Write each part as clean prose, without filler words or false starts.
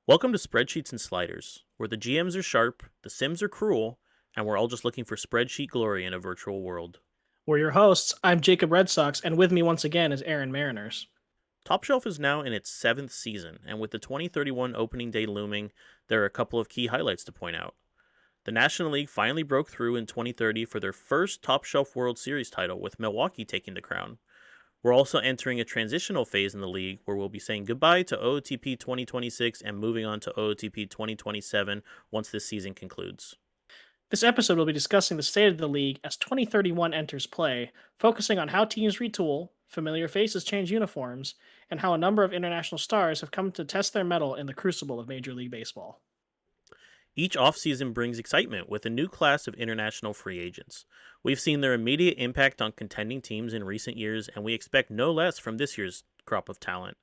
Welcome to Spreadsheets and Sliders, where the GMs are sharp, the Sims are cruel, and we're all just looking for spreadsheet glory in a virtual world. We're your hosts. I'm Jacob Red Sox, and with me once again is Aaron Mariners. Top Shelf is now in its seventh season, and with the 2031 opening day looming, there are a couple of key highlights to point out. The National League finally broke through in 2030 for their first Top Shelf World Series title, with Milwaukee taking the crown. We're also entering a transitional phase in the league where we'll be saying goodbye to OOTP 2026 and moving on to OOTP 2027 once this season concludes. This episode will be discussing the state of the league as 2031 enters play, focusing on how teams retool, familiar faces change uniforms, and how a number of international stars have come to test their mettle in the crucible of Major League Baseball. Each offseason brings excitement with a new class of international free agents. We've seen their immediate impact on contending teams in recent years, and we expect no less from this year's crop of talent.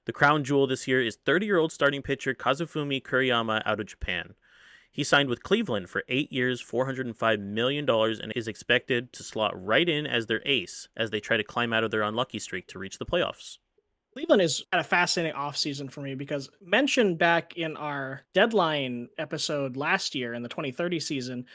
The crown jewel this year is 30-year-old starting pitcher Kazufumi Kuriyama out of Japan. He signed with Cleveland for 8 years, $405 million, and is expected to slot right in as their ace as they try to climb out of their unlucky streak to reach the playoffs. Cleveland is at a fascinating offseason for me because mentioned back in our deadline episode last year in the 2030 season,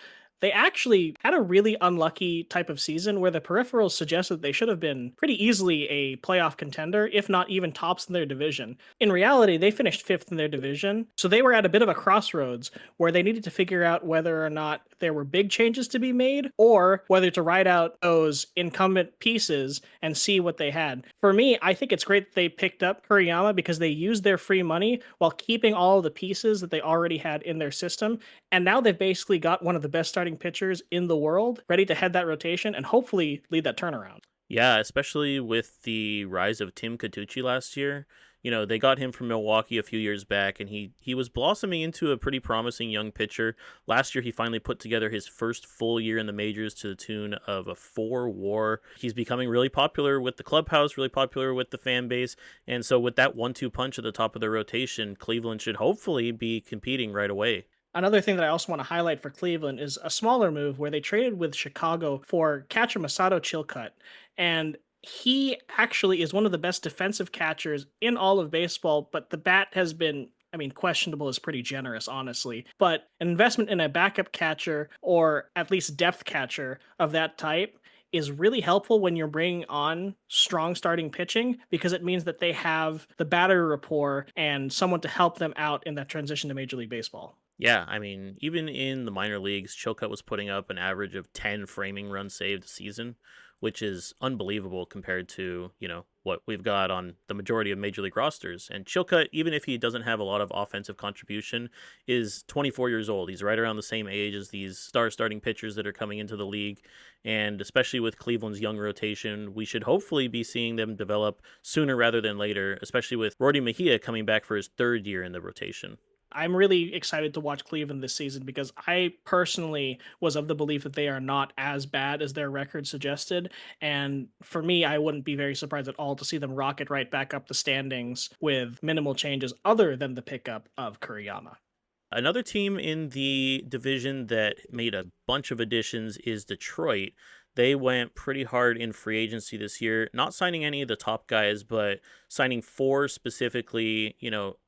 they actually had a really unlucky type of season where the peripherals suggested they should have been pretty easily a playoff contender, if not even tops in their division. In reality, they finished fifth in their division, so they were at a bit of a crossroads where they needed to figure out whether or not there were big changes to be made or whether to ride out those incumbent pieces and see what they had. For me, I think it's great that they picked up Kuriyama because they used their free money while keeping all of the pieces that they already had in their system. And now they've basically got one of the best starting pitchers in the world ready to head that rotation and hopefully lead that turnaround. Yeah, especially with the rise of Tim Katucci last year. They got him from Milwaukee a few years back, and he was blossoming into a pretty promising young pitcher. Last year, he finally put together his first full year in the majors to the tune of a 4 WAR. He's becoming really popular with the clubhouse, really popular with the fan base, and so with that 1-2 punch at the top of the rotation, Cleveland should hopefully be competing right away. Another thing that I also want to highlight for Cleveland is a smaller move where they traded with Chicago for catcher Masato Chilcutt. And he actually is one of the best defensive catchers in all of baseball, but the bat has been, questionable is pretty generous, honestly. But an investment in a backup catcher or at least depth catcher of that type is really helpful when you're bringing on strong starting pitching because it means that they have the batter rapport and someone to help them out in that transition to Major League Baseball. Yeah, even in the minor leagues, Chilcutt was putting up an average of 10 framing runs saved a season, which is unbelievable compared to, what we've got on the majority of major league rosters. And Chilcutt, even if he doesn't have a lot of offensive contribution, is 24 years old. He's right around the same age as these star starting pitchers that are coming into the league. And especially with Cleveland's young rotation, we should hopefully be seeing them develop sooner rather than later, especially with Rody Mejia coming back for his third year in the rotation. I'm really excited to watch Cleveland this season because I personally was of the belief that they are not as bad as their record suggested. And for me, I wouldn't be very surprised at all to see them rocket right back up the standings with minimal changes other than the pickup of Kuriyama. Another team in the division that made a bunch of additions is Detroit. They went pretty hard in free agency this year, not signing any of the top guys, but signing four specifically,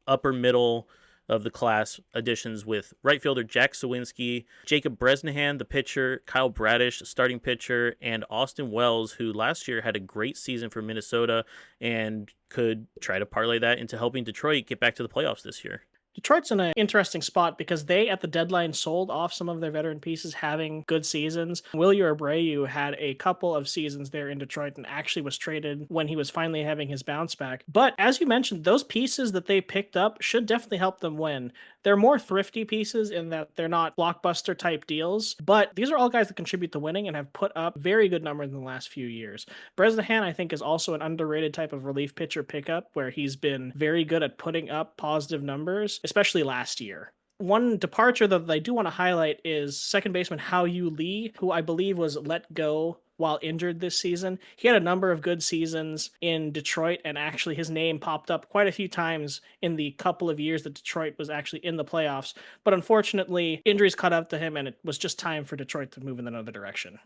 upper middle of the class additions with right fielder Jack Sawinski, Jacob Bresnahan, the pitcher, Kyle Bradish, starting pitcher, and Austin Wells, who last year had a great season for Minnesota and could try to parlay that into helping Detroit get back to the playoffs this year. Detroit's in an interesting spot because they, at the deadline, sold off some of their veteran pieces having good seasons. Wilyer Abreu had a couple of seasons there in Detroit and actually was traded when he was finally having his bounce back. But as you mentioned, those pieces that they picked up should definitely help them win. They're more thrifty pieces in that they're not blockbuster type deals, but these are all guys that contribute to winning and have put up very good numbers in the last few years. Bresnahan, I think, is also an underrated type of relief pitcher pickup where he's been very good at putting up positive numbers, especially last year. One departure that I do want to highlight is second baseman Hao Yu Lee, who I believe was let go while injured this season. He had a number of good seasons in Detroit, and actually his name popped up quite a few times in the couple of years that Detroit was actually in the playoffs. But unfortunately, injuries caught up to him, and it was just time for Detroit to move in another direction.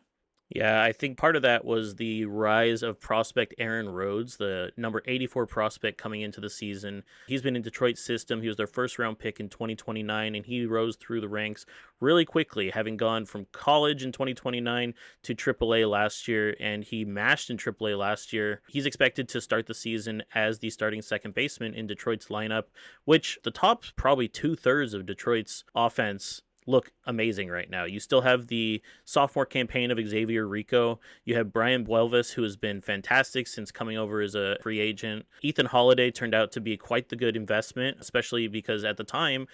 Yeah, I think part of that was the rise of prospect Aaron Rhodes, the number 84 prospect coming into the season. He's been in Detroit's system. He was their first round pick in 2029, and he rose through the ranks really quickly, having gone from college in 2029 to AAA last year, and he mashed in AAA last year. He's expected to start the season as the starting second baseman in Detroit's lineup, which the top probably two-thirds of Detroit's offense look amazing right now. You still have the sophomore campaign of Xavier Rico. You have Brian Buelvis, who has been fantastic since coming over as a free agent. Ethan Holiday turned out to be quite the good investment, especially because at the time,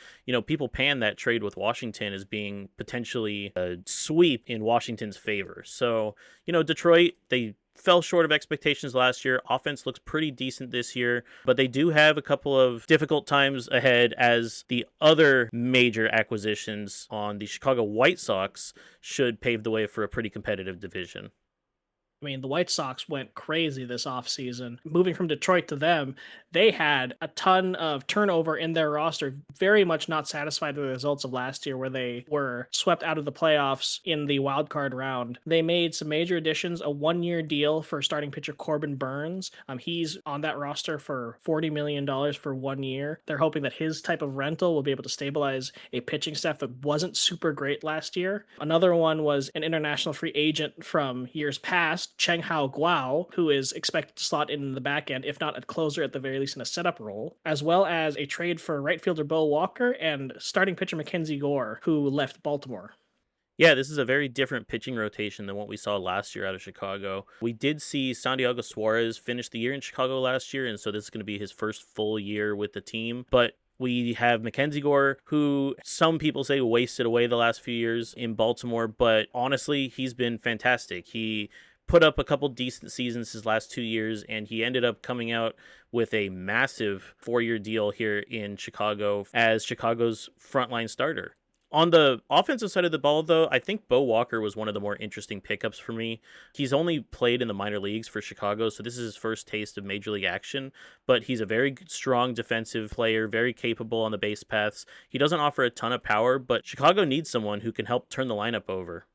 people panned that trade with Washington as being potentially a sweep in Washington's favor. So, Detroit, they fell short of expectations last year. Offense looks pretty decent this year, but they do have a couple of difficult times ahead as the other major acquisitions on the Chicago White Sox should pave the way for a pretty competitive division. I mean, the White Sox went crazy this offseason. Moving from Detroit to them, they had a ton of turnover in their roster, very much not satisfied with the results of last year, where they were swept out of the playoffs in the wild card round. They made some major additions, a 1-year deal for starting pitcher Corbin Burns. He's on that roster for $40 million for 1 year. They're hoping that his type of rental will be able to stabilize a pitching staff that wasn't super great last year. Another one was an international free agent from years past, Cheng Hao Guao, who is expected to slot in the back end, if not a closer at the very least in a setup role, as well as a trade for right fielder Bo Walker and starting pitcher Mackenzie Gore, who left Baltimore. Yeah, this is a very different pitching rotation than what we saw last year out of Chicago. We did see Santiago Suarez finish the year in Chicago last year, and so this is going to be his first full year with the team. But we have Mackenzie Gore, who some people say wasted away the last few years in Baltimore, but honestly, he's been fantastic. He put up a couple decent seasons his last 2 years, and he ended up coming out with a massive 4-year deal here in Chicago as Chicago's frontline starter. On the offensive side of the ball, though, I think Bo Walker was one of the more interesting pickups for me. He's only played in the minor leagues for Chicago, so this is his first taste of major league action, but he's a very strong defensive player, very capable on the base paths. He doesn't offer a ton of power, but Chicago needs someone who can help turn the lineup over.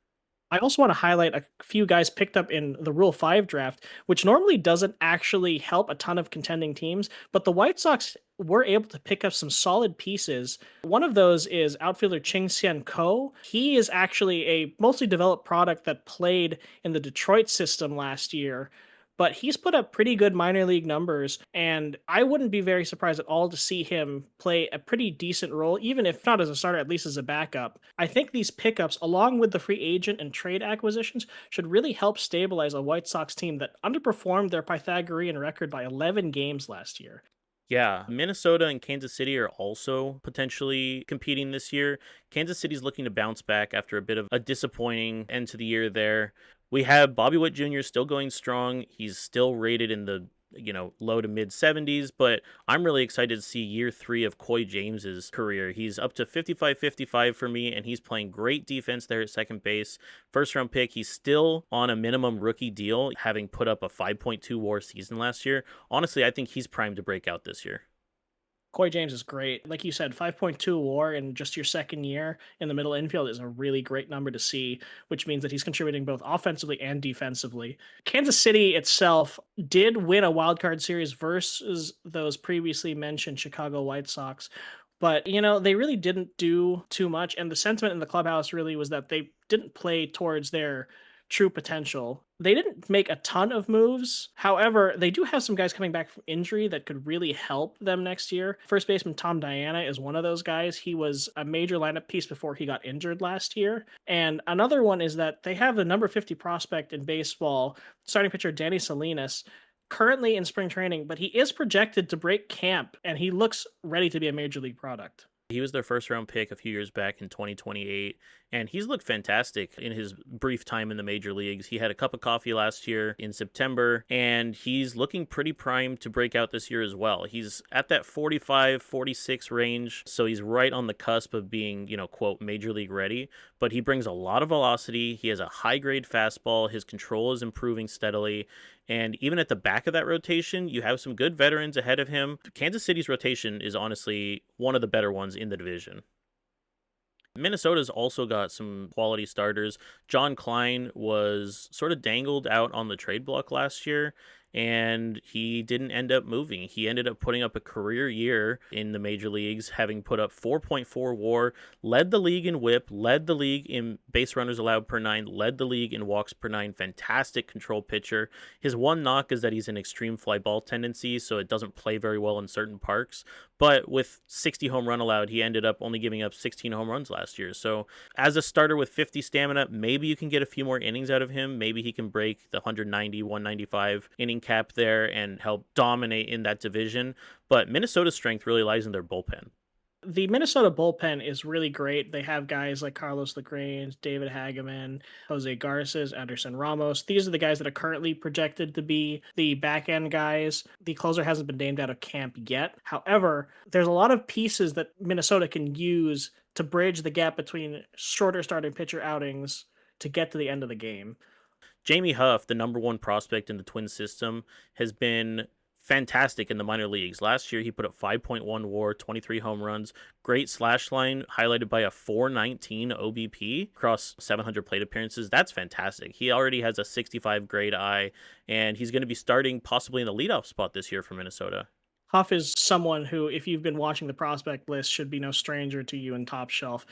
I also want to highlight a few guys picked up in the Rule 5 draft, which normally doesn't actually help a ton of contending teams, but the White Sox were able to pick up some solid pieces. One of those is outfielder Ching Hsien Ko. He is actually a mostly developed product that played in the Detroit system last year, but he's put up pretty good minor league numbers, and I wouldn't be very surprised at all to see him play a pretty decent role, even if not as a starter, at least as a backup. I think these pickups, along with the free agent and trade acquisitions, should really help stabilize a White Sox team that underperformed their Pythagorean record by 11 games last year. Yeah, Minnesota and Kansas City are also potentially competing this year. Kansas City's looking to bounce back after a bit of a disappointing end to the year there. We have Bobby Witt Jr. still going strong. He's still rated in the low to mid 70s, but I'm really excited to see year 3 of Coy James's career. He's up to 55-55 for me, and he's playing great defense there at second base. First round pick. He's still on a minimum rookie deal, having put up a 5.2 WAR season last year. Honestly, I think he's primed to break out this year. Coy James is great. Like you said, 5.2 WAR in just your second year in the middle infield is a really great number to see, which means that he's contributing both offensively and defensively. Kansas City itself did win a wild card series versus those previously mentioned Chicago White Sox. But, they really didn't do too much. And the sentiment in the clubhouse really was that they didn't play towards their true potential. They didn't make a ton of moves. However, they do have some guys coming back from injury that could really help them next year. First baseman Tom Diana is one of those guys. He was a major lineup piece before he got injured last year. And another one is that they have the number 50 prospect in baseball, starting pitcher Danny Salinas, currently in spring training, but he is projected to break camp and he looks ready to be a major league product. He was their first round pick a few years back in 2028, and he's looked fantastic in his brief time in the major leagues. He had a cup of coffee last year in September, and he's looking pretty primed to break out this year as well. He's at that 45, 46 range, so he's right on the cusp of being, quote, major league ready, but he brings a lot of velocity. He has a high grade fastball. His control is improving steadily. And even at the back of that rotation, you have some good veterans ahead of him. Kansas City's rotation is honestly one of the better ones in the division. Minnesota's also got some quality starters. John Klein was sort of dangled out on the trade block last year, and he didn't end up moving. He ended up putting up a career year in the major leagues, having put up 4.4 WAR, led the league in WHIP, led the league in base runners allowed per nine, led the league in walks per nine. Fantastic control pitcher. His one knock is that he's an extreme fly ball tendency, so it doesn't play very well in certain parks. But with 60 home run allowed, he ended up only giving up 16 home runs last year. So as a starter with 50 stamina, maybe you can get a few more innings out of him. Maybe he can break the 190, 195 inning cap there and help dominate in that division. But Minnesota's strength really lies in their bullpen. The Minnesota bullpen is really great. They have guys like Carlos Lagrange, David Hageman, Jose Garces, Anderson Ramos. These are the guys that are currently projected to be the back end guys. The closer hasn't been named out of camp yet. However, there's a lot of pieces that Minnesota can use to bridge the gap between shorter starting pitcher outings to get to the end of the game. Jamie Huff, the number one prospect in the Twin system, has been fantastic in the minor leagues. Last year, he put up 5.1 WAR, 23 home runs, great slash line, highlighted by a 419 OBP across 700 plate appearances. That's fantastic. He already has a 65 grade eye, and he's going to be starting possibly in the leadoff spot this year for Minnesota. Huff is someone who, if you've been watching the prospect list, should be no stranger to you in Top Shelf.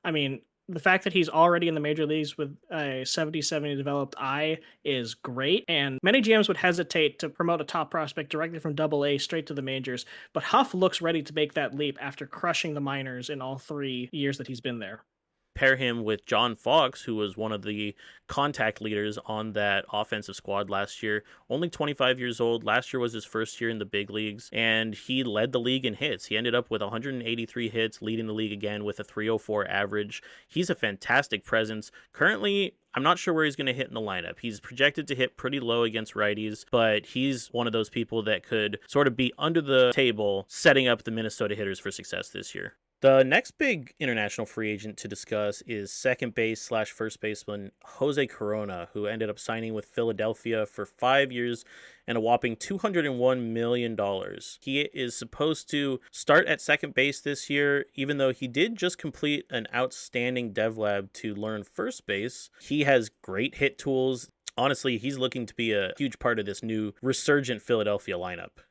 I mean, the fact that he's already in the major leagues with a 70-70 developed eye is great, and many GMs would hesitate to promote a top prospect directly from Double A straight to the majors, but Huff looks ready to make that leap after crushing the minors in all 3 years that he's been there. Pair him with John Fox, who was one of the contact leaders on that offensive squad last year. Only 25 years old. Last year was his first year in the big leagues, and he led the league in hits. He ended up with 183 hits, leading the league again with a 304 average. He's a fantastic presence. Currently, I'm not sure where he's going to hit in the lineup. He's projected to hit pretty low against righties, but he's one of those people that could sort of be under the table, setting up the Minnesota hitters for success this year. The next big international free agent to discuss is second base / first baseman Jose Corona, who ended up signing with Philadelphia for 5 years and a whopping $201 million. He is supposed to start at second base this year, even though he did just complete an outstanding dev lab to learn first base. He has great hit tools. Honestly, he's looking to be a huge part of this new resurgent Philadelphia lineup.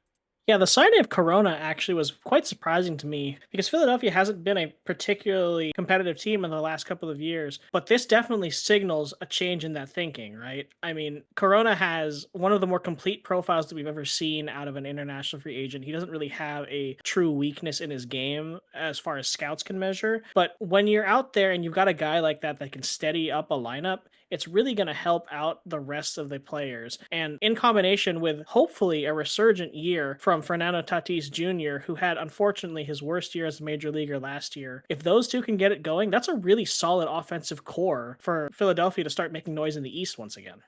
Yeah, the signing of Corona actually was quite surprising to me because Philadelphia hasn't been a particularly competitive team in the last couple of years, but this definitely signals a change in that thinking, right? I mean, Corona has one of the more complete profiles that we've ever seen out of an international free agent. He doesn't really have a true weakness in his game as far as scouts can measure, but when you're out there and you've got a guy like that that can steady up a lineup, it's really going to help out the rest of the players. And in combination with hopefully a resurgent year from Fernando Tatis Jr., who had unfortunately his worst year as a major leaguer last year, if those two can get it going, that's a really solid offensive core for Philadelphia to start making noise in the East once again.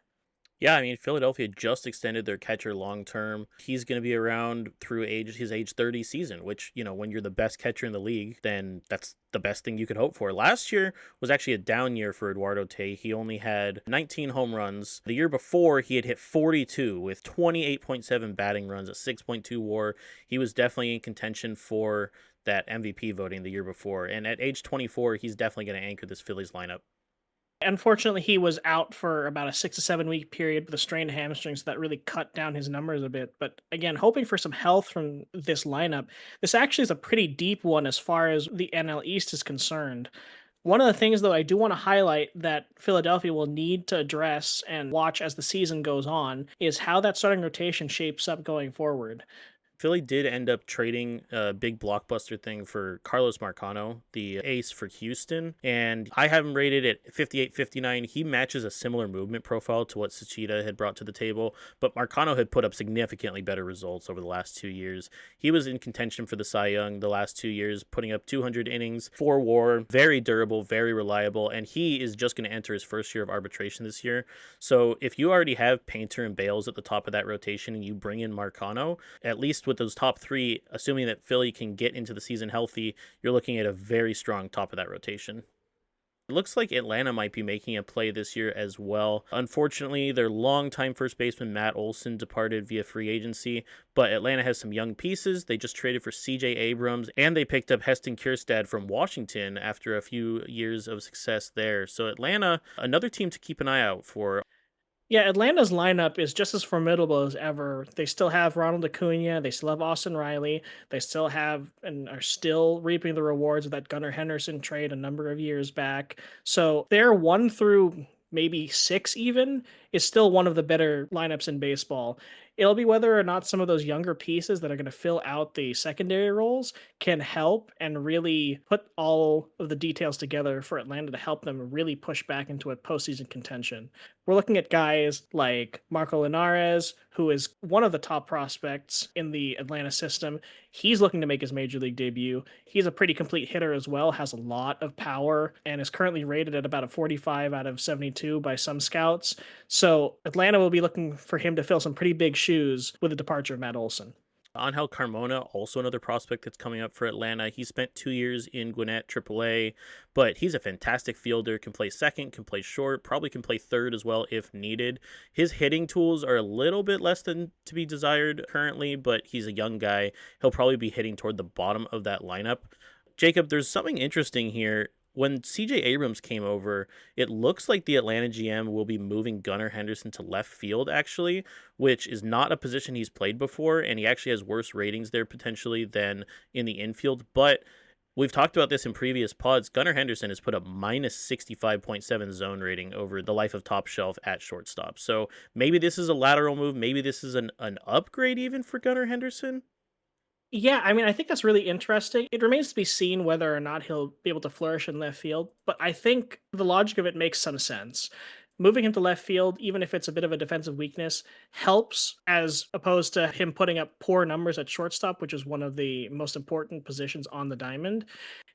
Yeah, I mean, Philadelphia just extended their catcher long term. He's going to be around through his age 30 season, which, when you're the best catcher in the league, then that's the best thing you could hope for. Last year was actually a down year for Eduardo Tay. He only had 19 home runs. The year before, he had hit 42 with 28.7 batting runs, a 6.2 WAR. He was definitely in contention for that MVP voting the year before. And at age 24, he's definitely going to anchor this Phillies lineup. Unfortunately, he was out for about a 6 to 7 week period with a strained hamstring, so that really cut down his numbers a bit. But again, hoping for some health from this lineup, this actually is a pretty deep one as far as the NL East is concerned. One of the things, though, I do want to highlight that Philadelphia will need to address and watch as the season goes on is how that starting rotation shapes up going forward. Philly did end up trading a big blockbuster thing for Carlos Marcano, the ace for Houston, and I have him rated at 58-59. He matches a similar movement profile to what Sachita had brought to the table, but Marcano had put up significantly better results over the last 2 years. He was in contention for the Cy Young the last 2 years, putting up 200 innings, 4 WAR, very durable, very reliable, and he is just going to enter his first year of arbitration this year. So if you already have Painter and Bales at the top of that rotation and you bring in Marcano, at least with those top 3, assuming that Philly can get into the season healthy, you're looking at a very strong top of that rotation. It looks like Atlanta might be making a play this year as well. Unfortunately, their longtime first baseman Matt Olson departed via free agency, but Atlanta has some young pieces. They just traded for CJ Abrams, and they picked up Heston Kjerstad from Washington after a few years of success there. So Atlanta, another team to keep an eye out for. Yeah, Atlanta's lineup is just as formidable as ever. They still have Ronald Acuna. They still have Austin Riley. They still have and are still reaping the rewards of that Gunnar Henderson trade a number of years back. So their 1 through maybe 6 even is still one of the better lineups in baseball. It'll be whether or not some of those younger pieces that are going to fill out the secondary roles can help and really put all of the details together for Atlanta to help them really push back into a postseason contention. We're looking at guys like Marco Linares, who is one of the top prospects in the Atlanta system. He's looking to make his major league debut. He's a pretty complete hitter as well, has a lot of power, and is currently rated at about a 45 out of 72 by some scouts. So Atlanta will be looking for him to fill some pretty big shoes with the departure of Matt Olson. Angel Carmona, also another prospect that's coming up for Atlanta. He spent 2 years in Gwinnett AAA, but he's a fantastic fielder, can play second, can play short, probably can play third as well if needed. His hitting tools are a little bit less than to be desired currently, but he's a young guy. He'll probably be hitting toward the bottom of that lineup. Jacob, there's something interesting here. When CJ Abrams came over, it looks like the Atlanta GM will be moving Gunnar Henderson to left field, actually, which is not a position he's played before, and he actually has worse ratings there potentially than in the infield. But we've talked about this in previous pods. Gunnar Henderson has put up minus 65.7 zone rating over the life of Top Shelf at shortstop. So maybe this is a lateral move. Maybe this is an upgrade even for Gunnar Henderson. Yeah, I mean, I think that's really interesting. It remains to be seen whether or not he'll be able to flourish in left field, but I think the logic of it makes some sense. Moving him to left field, even if it's a bit of a defensive weakness, helps as opposed to him putting up poor numbers at shortstop, which is one of the most important positions on the diamond.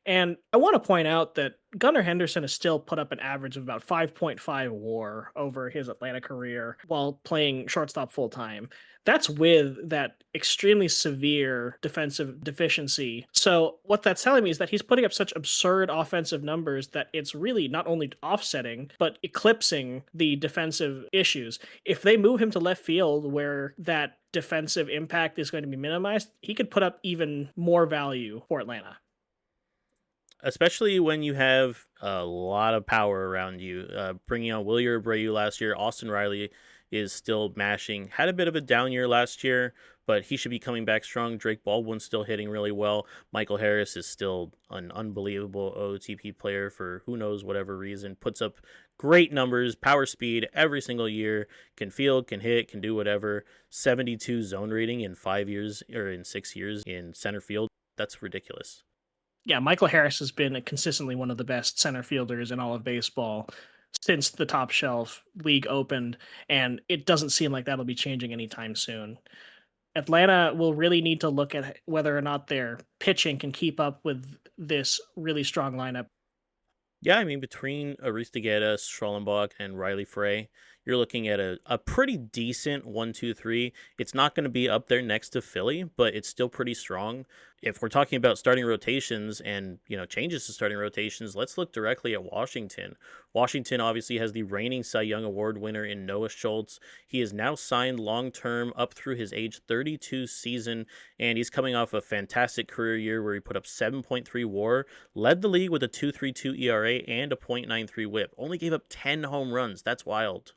And I want to point out that Gunnar Henderson has still put up an average of about 5.5 WAR over his Atlanta career while playing shortstop full time. That's with that extremely severe defensive deficiency. So, what that's telling me is that he's putting up such absurd offensive numbers that it's really not only offsetting, but eclipsing the defensive issues. If they move him to left field where that defensive impact is going to be minimized, he could put up even more value for Atlanta. Especially when you have a lot of power around you. Bringing on Wilyer Abreu last year, Austin Riley is still mashing. Had a bit of a down year last year, but he should be coming back strong. Drake Baldwin's still hitting really well. Michael Harris is still an unbelievable OTP player for who knows whatever reason. Puts up great numbers, power speed every single year. Can field, can hit, can do whatever. 72 zone rating in 5 years or in 6 years in center field. That's ridiculous. Yeah, Michael Harris has been consistently one of the best center fielders in all of baseball since the Top Shelf league opened, and it doesn't seem like that'll be changing anytime soon. Atlanta will really need to look at whether or not their pitching can keep up with this really strong lineup. Yeah, I mean, between Aristigueta, Schallenbach, and Riley Frey, you're looking at a pretty decent 1-2-3. It's not going to be up there next to Philly, but it's still pretty strong. If we're talking about starting rotations and, changes to starting rotations, let's look directly at Washington. Washington obviously has the reigning Cy Young Award winner in Noah Schultz. He is now signed long-term up through his age 32 season, and he's coming off a fantastic career year where he put up 7.3 WAR, led the league with a 2.32 ERA and a .93 WHIP. Only gave up 10 home runs. That's wild.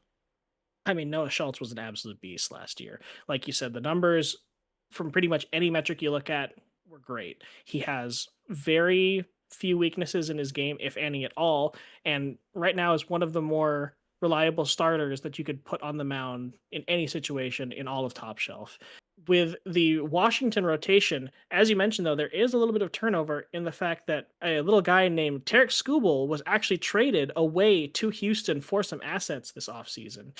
I mean, Noah Schultz was an absolute beast last year. Like you said, the numbers from pretty much any metric you look at were great. He has very few weaknesses in his game, if any at all, and right now is one of the more reliable starters that you could put on the mound in any situation in all of Top Shelf. With the Washington rotation, as you mentioned, though, there is a little bit of turnover in the fact that a little guy named Tarek Skubal was actually traded away to Houston for some assets this offseason.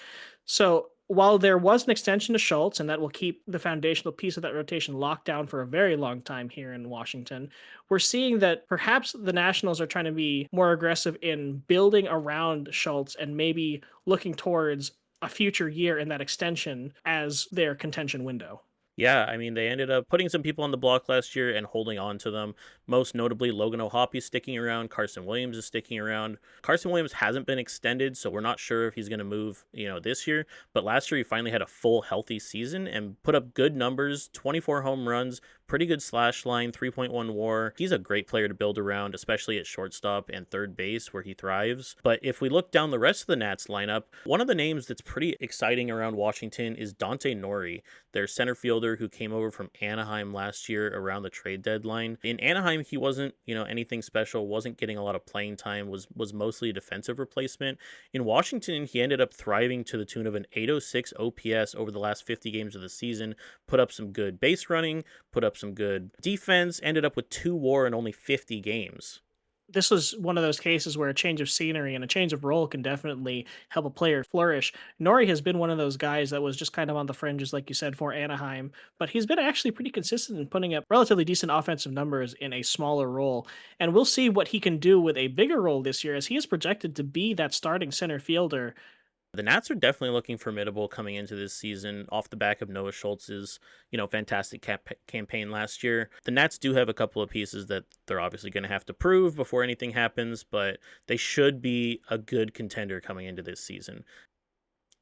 So while there was an extension to Schultz, and that will keep the foundational piece of that rotation locked down for a very long time here in Washington, we're seeing that perhaps the Nationals are trying to be more aggressive in building around Schultz and maybe looking towards a future year in that extension as their contention window. Yeah, I mean, they ended up putting some people on the block last year and holding on to them. Most notably, Logan O'Hoppe is sticking around. Carson Williams is sticking around. Carson Williams hasn't been extended, so we're not sure if he's going to move, this year. But last year, he finally had a full healthy season and put up good numbers, 24 home runs, pretty good slash line, 3.1 WAR. He's a great player to build around, especially at shortstop and third base where he thrives. But if we look down the rest of the Nats lineup, one of the names that's pretty exciting around Washington is Dante Nori, their center fielder who came over from Anaheim last year around the trade deadline. In Anaheim, he wasn't, anything special, wasn't getting a lot of playing time, was mostly a defensive replacement. In Washington, he ended up thriving to the tune of an 806 OPS over the last 50 games of the season, put up some good base running, put up some good defense, ended up with 2 WAR in only 50 games. This was one of those cases where a change of scenery and a change of role can definitely help a player flourish. Nori has been one of those guys that was just kind of on the fringes, like you said, for Anaheim, but he's been actually pretty consistent in putting up relatively decent offensive numbers in a smaller role. And we'll see what he can do with a bigger role this year, as he is projected to be that starting center fielder. The Nats are definitely looking formidable coming into this season off the back of Noah Schultz's, fantastic campaign last year. The Nats do have a couple of pieces that they're obviously going to have to prove before anything happens, but they should be a good contender coming into this season.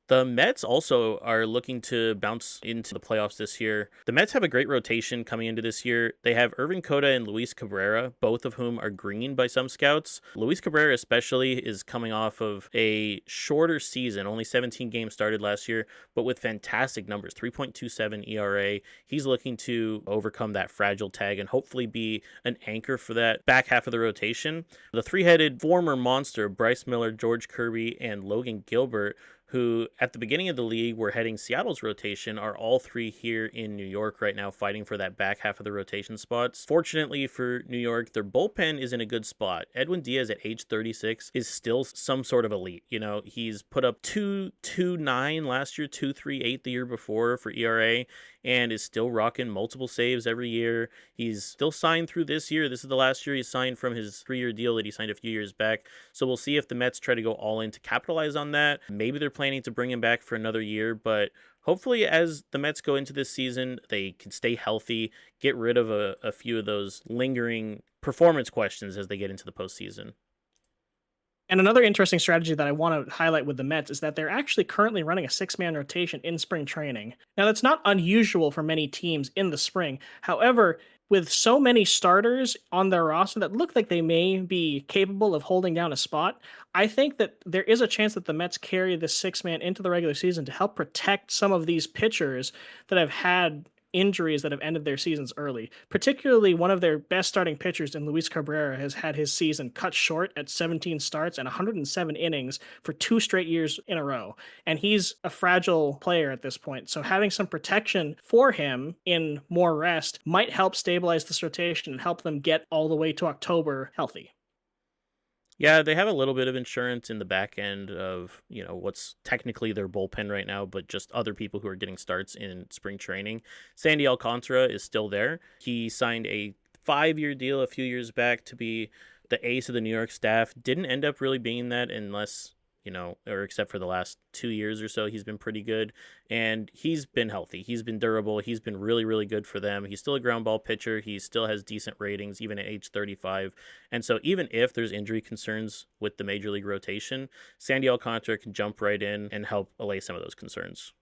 The Mets also are looking to bounce into the playoffs this year. The Mets have a great rotation coming into this year. They have Irvin Coda and Luis Cabrera, both of whom are green by some scouts. Luis Cabrera especially is coming off of a shorter season, only 17 games started last year, but with fantastic numbers, 3.27 ERA. He's looking to overcome that fragile tag and hopefully be an anchor for that back half of the rotation. The three-headed former monster, Bryce Miller, George Kirby, and Logan Gilbert, who at the beginning of the league were heading Seattle's rotation, are all three here in New York right now fighting for that back half of the rotation spots. Fortunately for New York, their bullpen is in a good spot. Edwin Diaz at age 36 is still some sort of elite. He's put up 2.29 last year, 2.38 the year before for ERA, and is still rocking multiple saves every year. He's still signed through this year. This is the last year he's signed from his 3-year deal that he signed a few years back. So we'll see if the Mets try to go all in to capitalize on that. Maybe they're planning to bring him back for another year, but hopefully as the Mets go into this season, they can stay healthy, get rid of a few of those lingering performance questions as they get into the postseason. And another interesting strategy that I want to highlight with the Mets is that they're actually currently running a 6-man rotation in spring training. Now, that's not unusual for many teams in the spring. However, with so many starters on their roster that look like they may be capable of holding down a spot, I think that there is a chance that the Mets carry the 6-man into the regular season to help protect some of these pitchers that have had injuries that have ended their seasons early. Particularly one of their best starting pitchers in Luis Cabrera has had his season cut short at 17 starts and 107 innings for 2 straight years in a row. And he's a fragile player at this point. So having some protection for him in more rest might help stabilize this rotation and help them get all the way to October healthy. Yeah, they have a little bit of insurance in the back end of, what's technically their bullpen right now, but just other people who are getting starts in spring training. Sandy Alcantara is still there. He signed a 5-year deal a few years back to be the ace of the New York staff. Didn't end up really being that unless, or except for the last 2 years or so, he's been pretty good. And he's been healthy. He's been durable. He's been really, really good for them. He's still a ground ball pitcher. He still has decent ratings, even at age 35. And so even if there's injury concerns with the major league rotation, Sandy Alcantara can jump right in and help allay some of those concerns.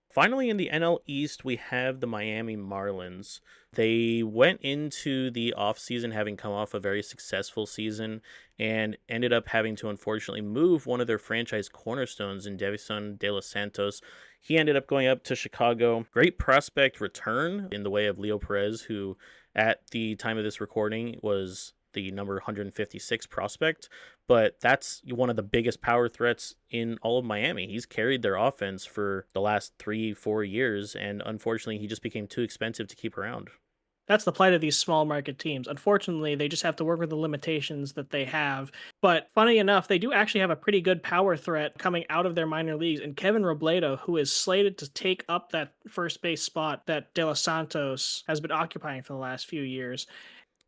Finally, in the NL East, we have the Miami Marlins. They went into the offseason having come off a very successful season and ended up having to unfortunately move one of their franchise cornerstones in Davison De Los Santos. He ended up going up to Chicago. Great prospect return in the way of Leo Perez, who at the time of this recording was the number 156 prospect, but that's one of the biggest power threats in all of Miami. He's carried their offense for the last 3-4 years, and unfortunately he just became too expensive to keep around. That's the plight of these small market teams. Unfortunately, they just have to work with the limitations that they have. But funny enough, they do actually have a pretty good power threat coming out of their minor leagues. And Kevin Robledo, who is slated to take up that first base spot that De Los Santos has been occupying for the last few years.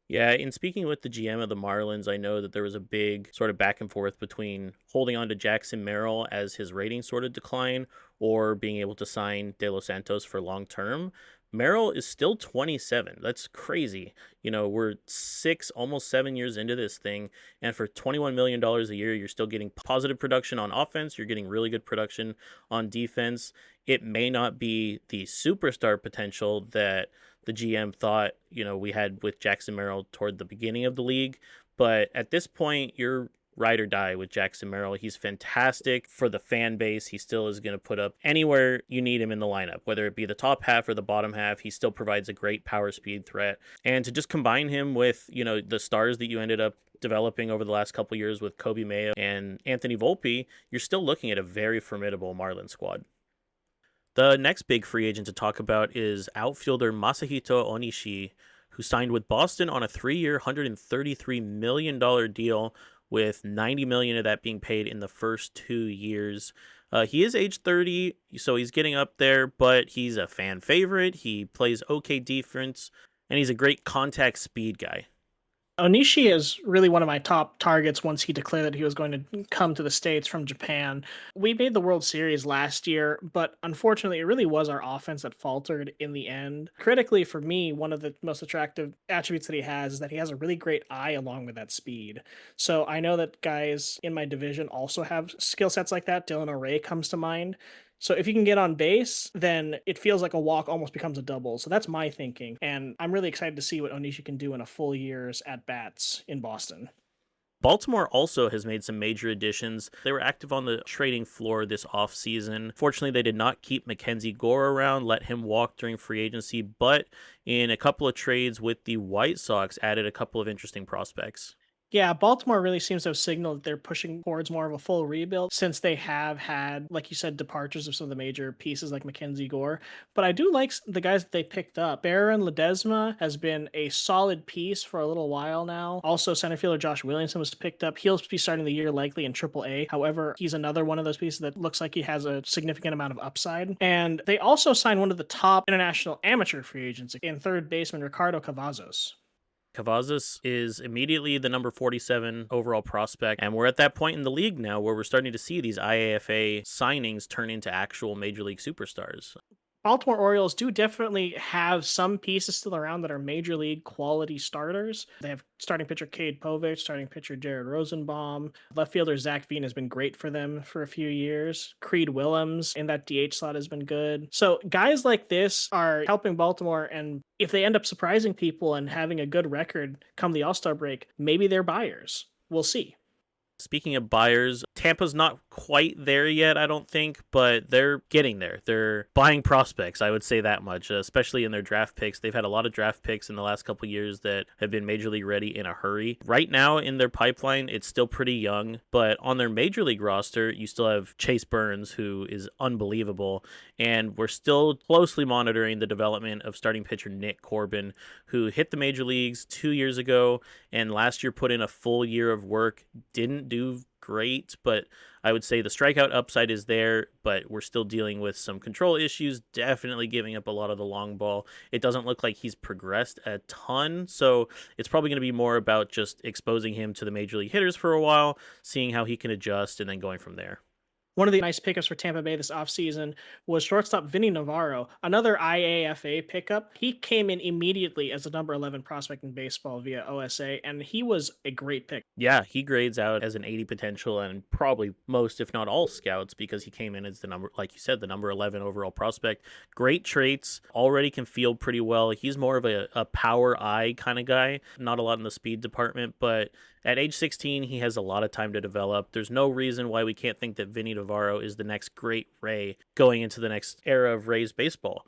Yeah, in speaking with the GM of the Marlins, I know that there was a big sort of back and forth between holding on to Jackson Merrill as his ratings sort of decline or being able to sign De Los Santos for long term. Merrill is still 27. That's crazy. We're almost 7 years into this thing. And for $21 million a year, you're still getting positive production on offense. You're getting really good production on defense. It may not be the superstar potential that the GM thought, we had with Jackson Merrill toward the beginning of the league. But at this point, you're ride or die with Jackson Merrill. He's fantastic for the fan base. He still is going to put up anywhere you need him in the lineup, whether it be the top half or the bottom half. He still provides a great power speed threat. And to just combine him with, the stars that you ended up developing over the last couple years with Kobe Mayo and Anthony Volpe, you're still looking at a very formidable Marlins squad. The next big free agent to talk about is outfielder Masahito Onishi, who signed with Boston on a 3-year, $133 million deal, with $90 million of that being paid in the first 2 years. He is age 30, so he's getting up there, but he's a fan favorite. He plays okay defense, and he's a great contact speed guy. Onishi is really one of my top targets once he declared that he was going to come to the States from Japan. We made the World Series last year, but unfortunately, it really was our offense that faltered in the end. Critically, for me, one of the most attractive attributes that he has is that he has a really great eye along with that speed. So I know that guys in my division also have skill sets like that. Dylan O'Ray comes to mind. So if you can get on base, then it feels like a walk almost becomes a double. So that's my thinking. And I'm really excited to see what Onishi can do in a full year's at-bats in Boston. Baltimore also has made some major additions. They were active on the trading floor this offseason. Fortunately, they did not keep Mackenzie Gore around, let him walk during free agency, but in a couple of trades with the White Sox, added a couple of interesting prospects. Yeah, Baltimore really seems to have signaled that they're pushing towards more of a full rebuild since they have had, like you said, departures of some of the major pieces like Mackenzie Gore. But I do like the guys that they picked up. Baron Ledesma has been a solid piece for a little while now. Also, center fielder Josh Williamson was picked up. He'll be starting the year likely in AAA. However, he's another one of those pieces that looks like he has a significant amount of upside. And they also signed one of the top international amateur free agents in third baseman Ricardo Cavazos. Cavazos is immediately the number 47 overall prospect, and we're at that point in the league now where we're starting to see these IAFA signings turn into actual Major League superstars. Baltimore Orioles do definitely have some pieces still around that are major league quality starters. They have starting pitcher Cade Povich, starting pitcher Jared Rosenbaum. Left fielder Zach Veen has been great for them for a few years. Creed Willems in that DH slot has been good. So guys like this are helping Baltimore, and if they end up surprising people and having a good record come the All-Star break, maybe they're buyers. We'll see. Speaking of buyers, Tampa's not quite there yet, I don't think, but they're getting there. They're buying prospects, I would say that much, especially in their draft picks. They've had a lot of draft picks in the last couple of years that have been Major League ready in a hurry. Right now in their pipeline, it's still pretty young, but on their Major League roster, you still have Chase Burns, who is unbelievable, and we're still closely monitoring the development of starting pitcher Nick Corbin, who hit the Major Leagues 2 years ago, and last year put in a full year of work. Didn't do great, but I would say the strikeout upside is there, but we're still dealing with some control issues, definitely giving up a lot of the long ball. It doesn't look like he's progressed a ton, so it's probably going to be more about just exposing him to the Major League hitters for a while, seeing how he can adjust, and then going from there. One of the nice pickups for Tampa Bay this offseason was shortstop Vinny Navarro, another IAFA pickup. He came in immediately as the number 11 prospect in baseball via OSA, and he was a great pick. Yeah, he grades out as an 80 potential, and probably most, if not all, scouts, because he came in as the number, like you said, the number 11 overall prospect. Great traits, already can field pretty well. He's more of a power eye kind of guy, not a lot in the speed department, but at age 16, he has a lot of time to develop. There's no reason why we can't think that Vinny Navarro is the next great Ray going into the next era of Rays baseball.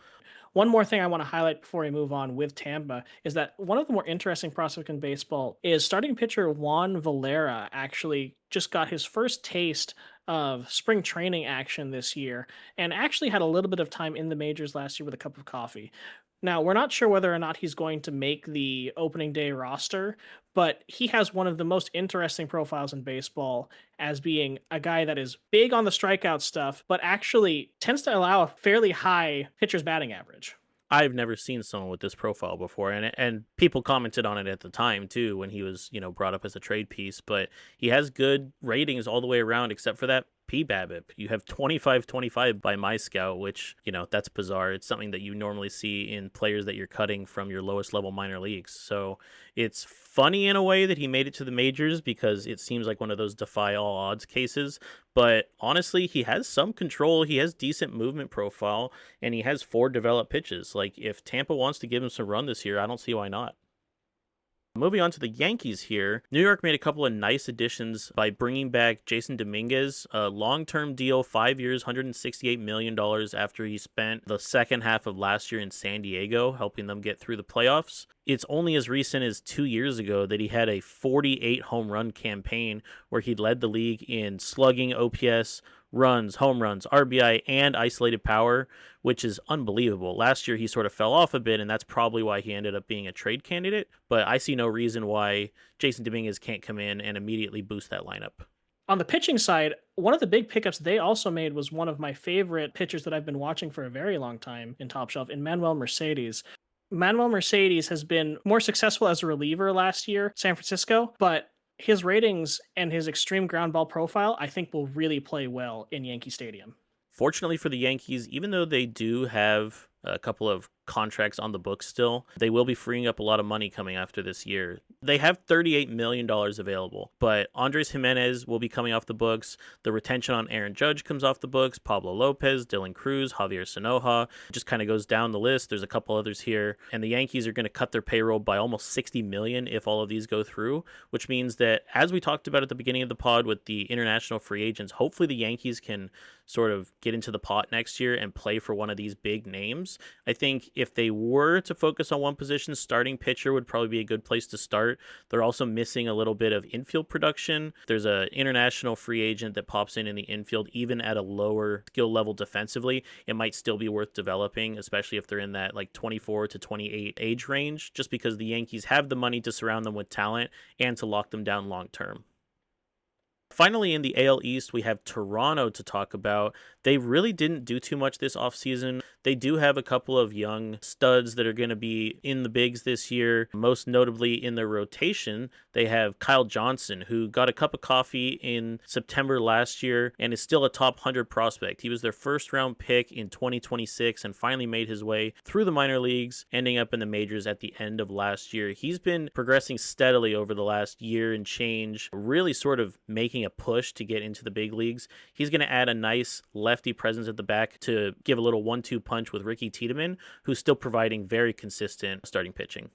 One more thing I want to highlight before we move on with Tampa is that one of the more interesting prospects in baseball is starting pitcher Juan Valera actually just got his first taste of spring training action this year and actually had a little bit of time in the majors last year with a cup of coffee. Now, we're not sure whether or not he's going to make the opening day roster, but he has one of the most interesting profiles in baseball as being a guy that is big on the strikeout stuff, but actually tends to allow a fairly high pitcher's batting average. I've never seen someone with this profile before, and people commented on it at the time too when he was, brought up as a trade piece, but he has good ratings all the way around except for that PBABIP. You have 25-25 by my scout, which, that's bizarre. It's something that you normally see in players that you're cutting from your lowest level minor leagues. So it's funny in a way that he made it to the majors because it seems like one of those defy all odds cases. But honestly, he has some control. He has decent movement profile, and he has 4 developed pitches. Like, if Tampa wants to give him some run this year, I don't see why not. Moving on to the Yankees here, New York made a couple of nice additions by bringing back Jason Dominguez, a long-term deal, 5 years, $168 million after he spent the second half of last year in San Diego, helping them get through the playoffs. It's only as recent as 2 years ago that he had a 48 home run campaign where he led the league in slugging, OPS, runs, home runs, RBI, and isolated power, which is unbelievable. Last year, he sort of fell off a bit, and that's probably why he ended up being a trade candidate. But I see no reason why Jason Dominguez can't come in and immediately boost that lineup. On the pitching side, one of the big pickups they also made was one of my favorite pitchers that I've been watching for a very long time in Top Shelf, in Manuel Mercedes. Manuel Mercedes has been more successful as a reliever last year, San Francisco, but his ratings and his extreme ground ball profile, I think, will really play well in Yankee Stadium. Fortunately for the Yankees, even though they do have a couple of contracts on the books still, they will be freeing up a lot of money coming after this year. They have $38 million available, but Andres Jimenez will be coming off the books. The retention on Aaron Judge comes off the books. Pablo Lopez, Dylan Cruz, Javier Sanoja, just kind of goes down the list. There's a couple others here, and the Yankees are going to cut their payroll by almost $60 million if all of these go through, which means that, as we talked about at the beginning of the pod with the international free agents, hopefully the Yankees can sort of get into the pot next year and play for one of these big names. I think if they were to focus on one position, starting pitcher would probably be a good place to start. They're also missing a little bit of infield production. There's an international free agent that pops in the infield, even at a lower skill level defensively. It might still be worth developing, especially if they're in that like 24 to 28 age range, just because the Yankees have the money to surround them with talent and to lock them down long term. Finally, in the AL East, we have Toronto to talk about. They really didn't do too much this offseason. They do have a couple of young studs that are going to be in the bigs this year. Most notably in their rotation, they have Kyle Johnson, who got a cup of coffee in September last year and is still a top 100 prospect. He was their first round pick in 2026 and finally made his way through the minor leagues, ending up in the majors at the end of last year. He's been progressing steadily over the last year and change, really sort of making a push to get into the big leagues. He's going to add a nice lefty presence at the back to give a little 1-2 punch with Ricky Tiedemann, who's still providing very consistent starting pitching.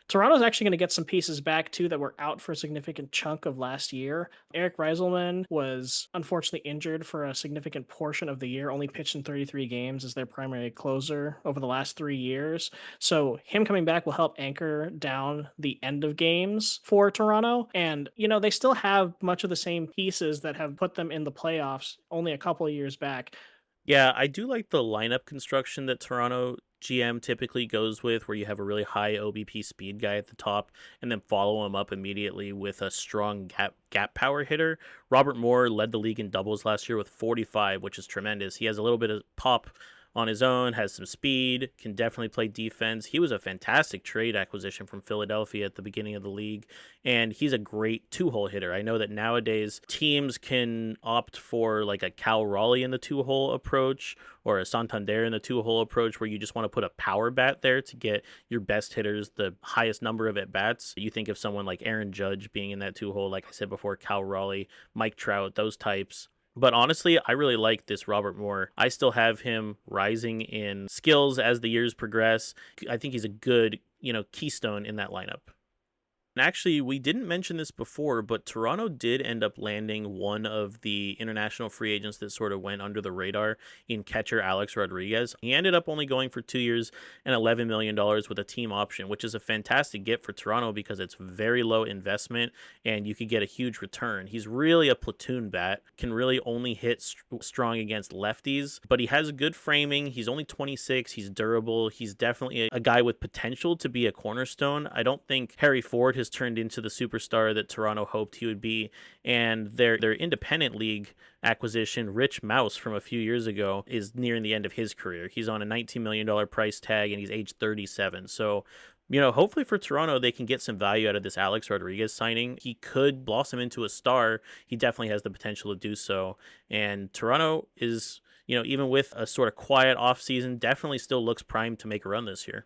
Toronto's actually going to get some pieces back, too, that were out for a significant chunk of last year. Eric Reiselman was unfortunately injured for a significant portion of the year, only pitched in 33 games as their primary closer over the last 3 years. So him coming back will help anchor down the end of games for Toronto. And, they still have much of the same pieces that have put them in the playoffs only a couple of years back. Yeah, I do like the lineup construction that Toronto GM typically goes with, where you have a really high OBP speed guy at the top and then follow him up immediately with a strong gap power hitter. Robert Moore led the league in doubles last year with 45, which is tremendous. He has a little bit of pop on his own, has some speed, can definitely play defense. He was a fantastic trade acquisition from Philadelphia at the beginning of the league, and he's a great two-hole hitter. I know that nowadays teams can opt for like a Cal Raleigh in the two-hole approach or a Santander in the two-hole approach, where you just want to put a power bat there to get your best hitters the highest number of at-bats. You think of someone like Aaron Judge being in that two-hole, like I said before, Cal Raleigh, Mike Trout, those types. But honestly, I really like this Robert Moore. I still have him rising in skills as the years progress. I think he's a good, keystone in that lineup. And actually, we didn't mention this before, but Toronto did end up landing one of the international free agents that sort of went under the radar in catcher Alex Rodriguez. He ended up only going for 2 years and $11 million with a team option, which is a fantastic get for Toronto because it's very low investment and you could get a huge return. He's really a platoon bat, can really only hit strong against lefties, but he has a good framing. He's only 26. He's durable. He's definitely a guy with potential to be a cornerstone. I don't think Harry Ford has has turned into the superstar that Toronto hoped he would be. And their independent league acquisition, Rich Mouse, from a few years ago, is nearing the end of his career. He's on a $19 million price tag, and he's age 37. So, hopefully for Toronto, they can get some value out of this Alex Rodriguez signing. He could blossom into a star. He definitely has the potential to do so. And Toronto is, even with a sort of quiet offseason, definitely still looks primed to make a run this year.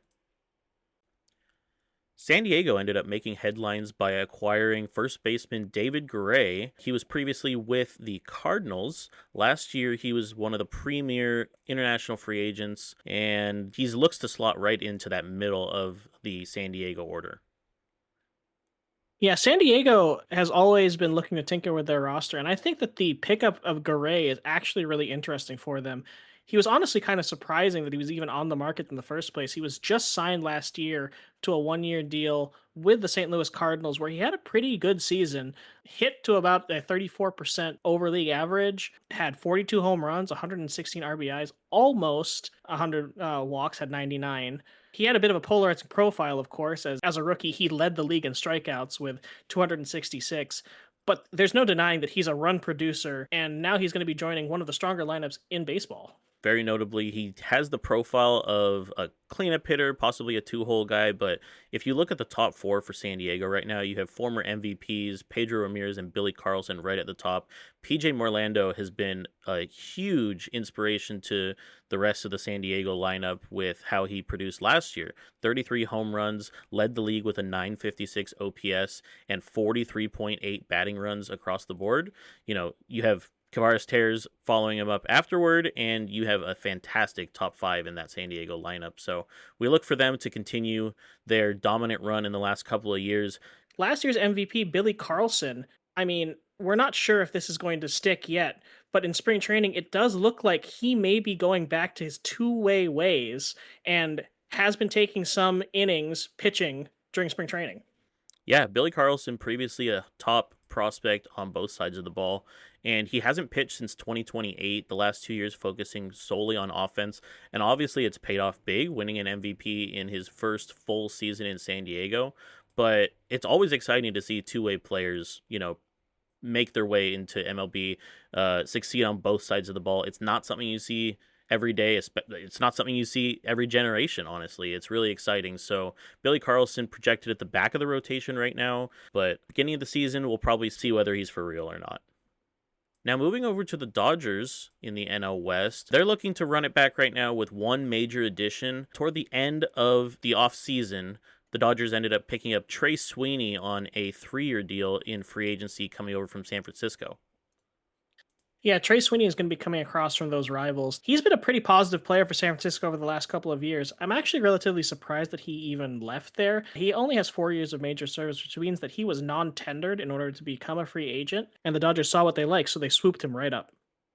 San Diego ended up making headlines by acquiring first baseman David Gray. He was previously with the Cardinals. Last year, he was one of the premier international free agents, and he looks to slot right into that middle of the San Diego order. Yeah, San Diego has always been looking to tinker with their roster, and I think that the pickup of Garay is actually really interesting for them. He was honestly kind of surprising that he was even on the market in the first place. He was just signed last year to a 1 year deal with the St. Louis Cardinals, where he had a pretty good season, hit to about a 34% over league average, had 42 home runs, 116 RBIs, almost 100 walks, had 99. He had a bit of a polarizing profile, of course, as a rookie. He led the league in strikeouts with 266. But there's no denying that he's a run producer, and now he's going to be joining one of the stronger lineups in baseball. Very notably, he has the profile of a cleanup hitter, possibly a two-hole guy, but if you look at the top four for San Diego right now, you have former MVPs, Pedro Ramirez and Billy Carlson right at the top. PJ Morlando has been a huge inspiration to the rest of the San Diego lineup with how he produced last year. 33 home runs, led the league with a 956 OPS and 43.8 batting runs across the board. You have Kavares Tears following him up afterward, and you have a fantastic top five in that San Diego lineup. So we look for them to continue their dominant run in the last couple of years. Last year's MVP, Billy Carlson, I mean, we're not sure if this is going to stick yet, but in spring training, it does look like he may be going back to his two-way ways and has been taking some innings pitching during spring training. Yeah, Billy Carlson, previously a top prospect on both sides of the ball, and he hasn't pitched since 2028, the last 2 years focusing solely on offense, and obviously it's paid off big, winning an MVP in his first full season in San Diego, but it's always exciting to see two-way players, make their way into MLB, succeed on both sides of the ball. It's not something you see every day. It's not something you see every generation, honestly. It's really exciting. So Billy Carlson projected at the back of the rotation right now, but beginning of the season, we'll probably see whether he's for real or not. Now, moving over to the Dodgers in the NL West, they're looking to run it back right now with one major addition. Toward the end of the offseason, the Dodgers ended up picking up Trey Sweeney on a 3-year deal in free agency coming over from San Francisco. Yeah, Trey Sweeney is going to be coming across from those rivals. He's been a pretty positive player for San Francisco over the last couple of years. I'm actually relatively surprised that he even left there. He only has 4 years of major service, which means that he was non-tendered in order to become a free agent, and the Dodgers saw what they liked, so they swooped him right up.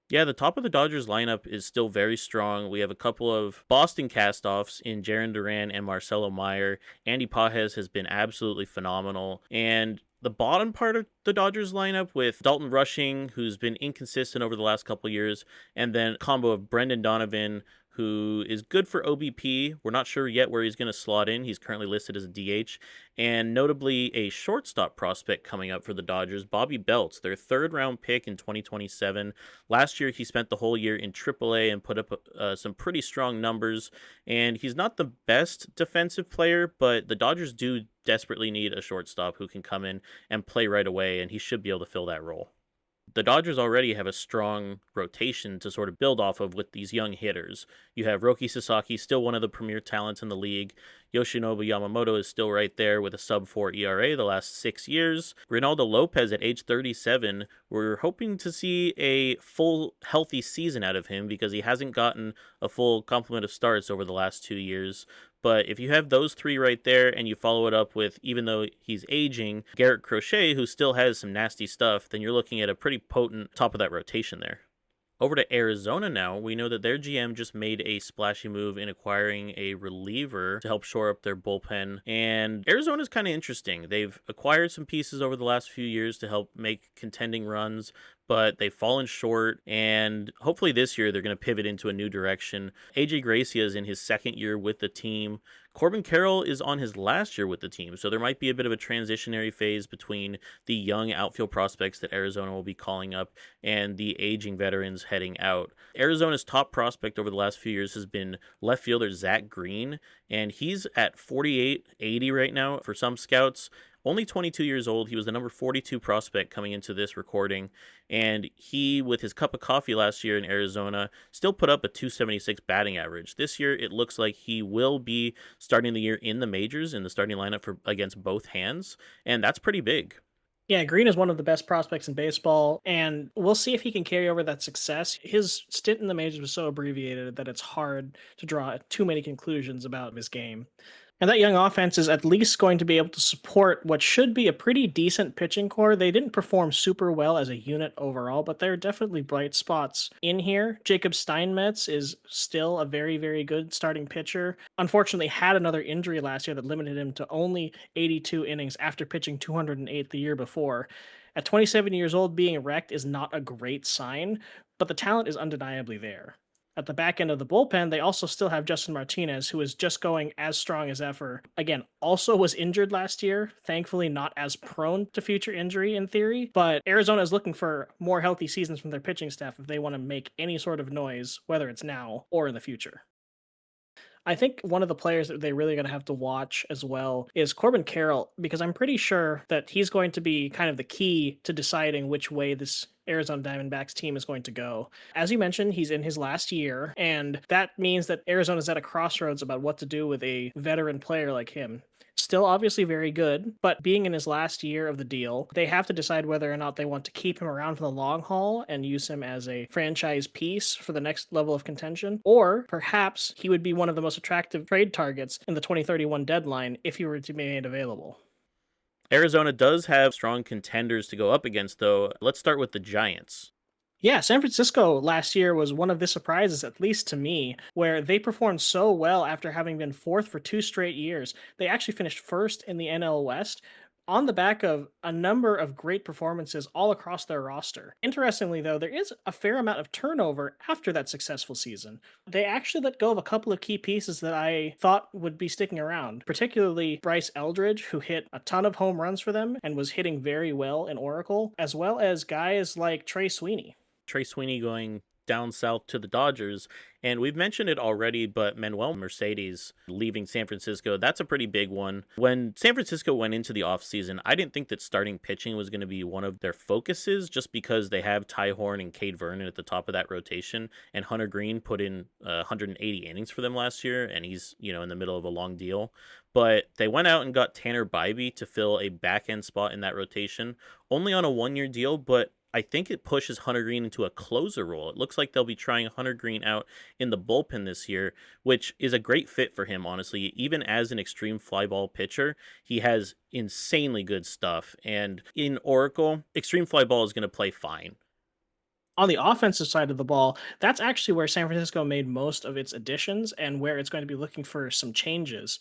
Yeah, the top of the Dodgers lineup is still very strong. We have a couple of Boston castoffs in Jarren Duran and Marcelo Meyer. Andy Pages has been absolutely phenomenal. And the bottom part of the Dodgers lineup with Dalton Rushing, who's been inconsistent over the last couple of years, and then a combo of Brendan Donovan, who is good for OBP. We're not sure yet where he's going to slot in. He's currently listed as a DH. And notably, a shortstop prospect coming up for the Dodgers, Bobby Belts, their third-round pick in 2027. Last year, he spent the whole year in AAA and put up some pretty strong numbers. And he's not the best defensive player, but the Dodgers do desperately need a shortstop who can come in and play right away, and he should be able to fill that role. The Dodgers already have a strong rotation to sort of build off of with these young hitters. You have Roki Sasaki, still one of the premier talents in the league. Yoshinobu Yamamoto is still right there with a sub-4 ERA the last 6 years. Reynaldo Lopez at age 37, we're hoping to see a full healthy season out of him because he hasn't gotten a full complement of starts over the last 2 years. But if you have those three right there and you follow it up with, even though he's aging, Garrett Crochet, who still has some nasty stuff, then you're looking at a pretty potent top of that rotation there. Over to Arizona now, we know that their GM just made a splashy move in acquiring a reliever to help shore up their bullpen. And Arizona's kind of interesting. They've acquired some pieces over the last few years to help make contending runs, but they've fallen short, and hopefully this year they're going to pivot into a new direction. AJ Gracia is in his second year with the team. Corbin Carroll is on his last year with the team, so there might be a bit of a transitionary phase between the young outfield prospects that Arizona will be calling up and the aging veterans heading out. Arizona's top prospect over the last few years has been left fielder Zach Green, and he's at 48-80 right now for some scouts. Only 22 years old. He was the number 42 prospect coming into this recording. And he, with his cup of coffee last year in Arizona, still put up a 276 batting average. This year, it looks like he will be starting the year in the majors in the starting lineup for against both hands. And that's pretty big. Yeah, Green is one of the best prospects in baseball, and we'll see if he can carry over that success. His stint in the majors was so abbreviated that it's hard to draw too many conclusions about his game. And that young offense is at least going to be able to support what should be a pretty decent pitching core. They didn't perform super well as a unit overall, but there are definitely bright spots in here. Jacob Steinmetz is still a very, very good starting pitcher. Unfortunately, had another injury last year that limited him to only 82 innings after pitching 208 the year before. At 27 years old, being wrecked is not a great sign, but the talent is undeniably there. At the back end of the bullpen, they also still have Justin Martinez, who is just going as strong as ever. Again, also was injured last year, thankfully not as prone to future injury in theory, but Arizona is looking for more healthy seasons from their pitching staff if they want to make any sort of noise, whether it's now or in the future. I think one of the players that they really going to have to watch as well is Corbin Carroll, because I'm pretty sure that he's going to be kind of the key to deciding which way this Arizona Diamondbacks team is going to go. As you mentioned, he's in his last year, and that means that Arizona's at a crossroads about what to do with a veteran player like him. Still obviously very good, but being in his last year of the deal, they have to decide whether or not they want to keep him around for the long haul and use him as a franchise piece for the next level of contention, or perhaps he would be one of the most attractive trade targets in the 2031 deadline if he were to be made available. Arizona does have strong contenders to go up against, though. Let's start with the Giants. Yeah, San Francisco last year was one of the surprises, at least to me, where they performed so well after having been fourth for 2 straight years. They actually finished first in the NL West on the back of a number of great performances all across their roster. Interestingly, though, there is a fair amount of turnover after that successful season. They actually let go of a couple of key pieces that I thought would be sticking around, particularly Bryce Eldridge, who hit a ton of home runs for them and was hitting very well in Oracle, as well as guys like Trey Sweeney. Trey Sweeney going down south to the Dodgers. And we've mentioned it already, but Manuel Mercedes leaving San Francisco, that's a pretty big one. When San Francisco went into the offseason, I didn't think that starting pitching was going to be one of their focuses just because they have Ty Horn and Cade Vernon at the top of that rotation. And Hunter Green put in 180 innings for them last year, and he's, in the middle of a long deal. But they went out and got Tanner Bybee to fill a back-end spot in that rotation, only on a one-year deal, but I think it pushes Hunter Green into a closer role. It looks like they'll be trying Hunter Green out in the bullpen this year, which is a great fit for him, honestly. Even as an extreme fly ball pitcher, he has insanely good stuff. And in Oracle, extreme fly ball is going to play fine. On the offensive side of the ball, that's actually where San Francisco made most of its additions and where it's going to be looking for some changes.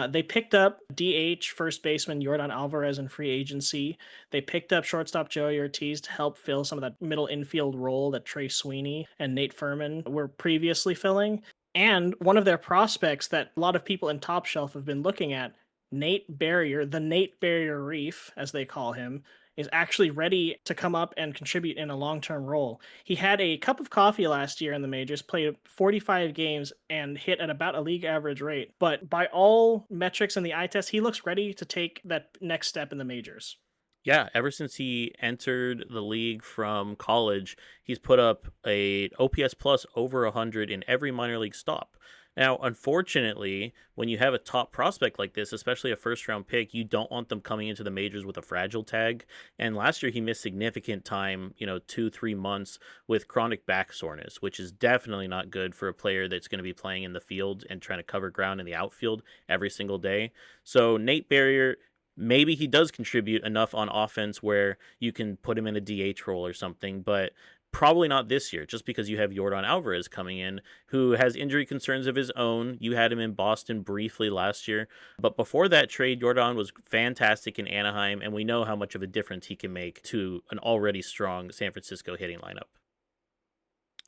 They picked up DH first baseman Yordan Alvarez in free agency. They picked up shortstop Joey Ortiz to help fill some of that middle infield role that Trey Sweeney and Nate Furman were previously filling. And one of their prospects that a lot of people in Top Shelf have been looking at, Nate Barrier, the Nate Barrier Reef, as they call him, is actually ready to come up and contribute in a long-term role. He had a cup of coffee last year in the majors, played 45 games, and hit at about a league average rate. But by all metrics in the eye test, he looks ready to take that next step in the majors. Yeah, ever since he entered the league from college, he's put up a OPS plus over 100 in every minor league stop. Now, unfortunately, when you have a top prospect like this, especially a first-round pick, you don't want them coming into the majors with a fragile tag. And last year, he missed significant time, 2-3 months with chronic back soreness, which is definitely not good for a player that's going to be playing in the field and trying to cover ground in the outfield every single day. So Nate Barrier, maybe he does contribute enough on offense where you can put him in a DH role or something, but probably not this year, just because you have Yordan Alvarez coming in, who has injury concerns of his own. You had him in Boston briefly last year, but before that trade, Yordan was fantastic in Anaheim, and we know how much of a difference he can make to an already strong San Francisco hitting lineup.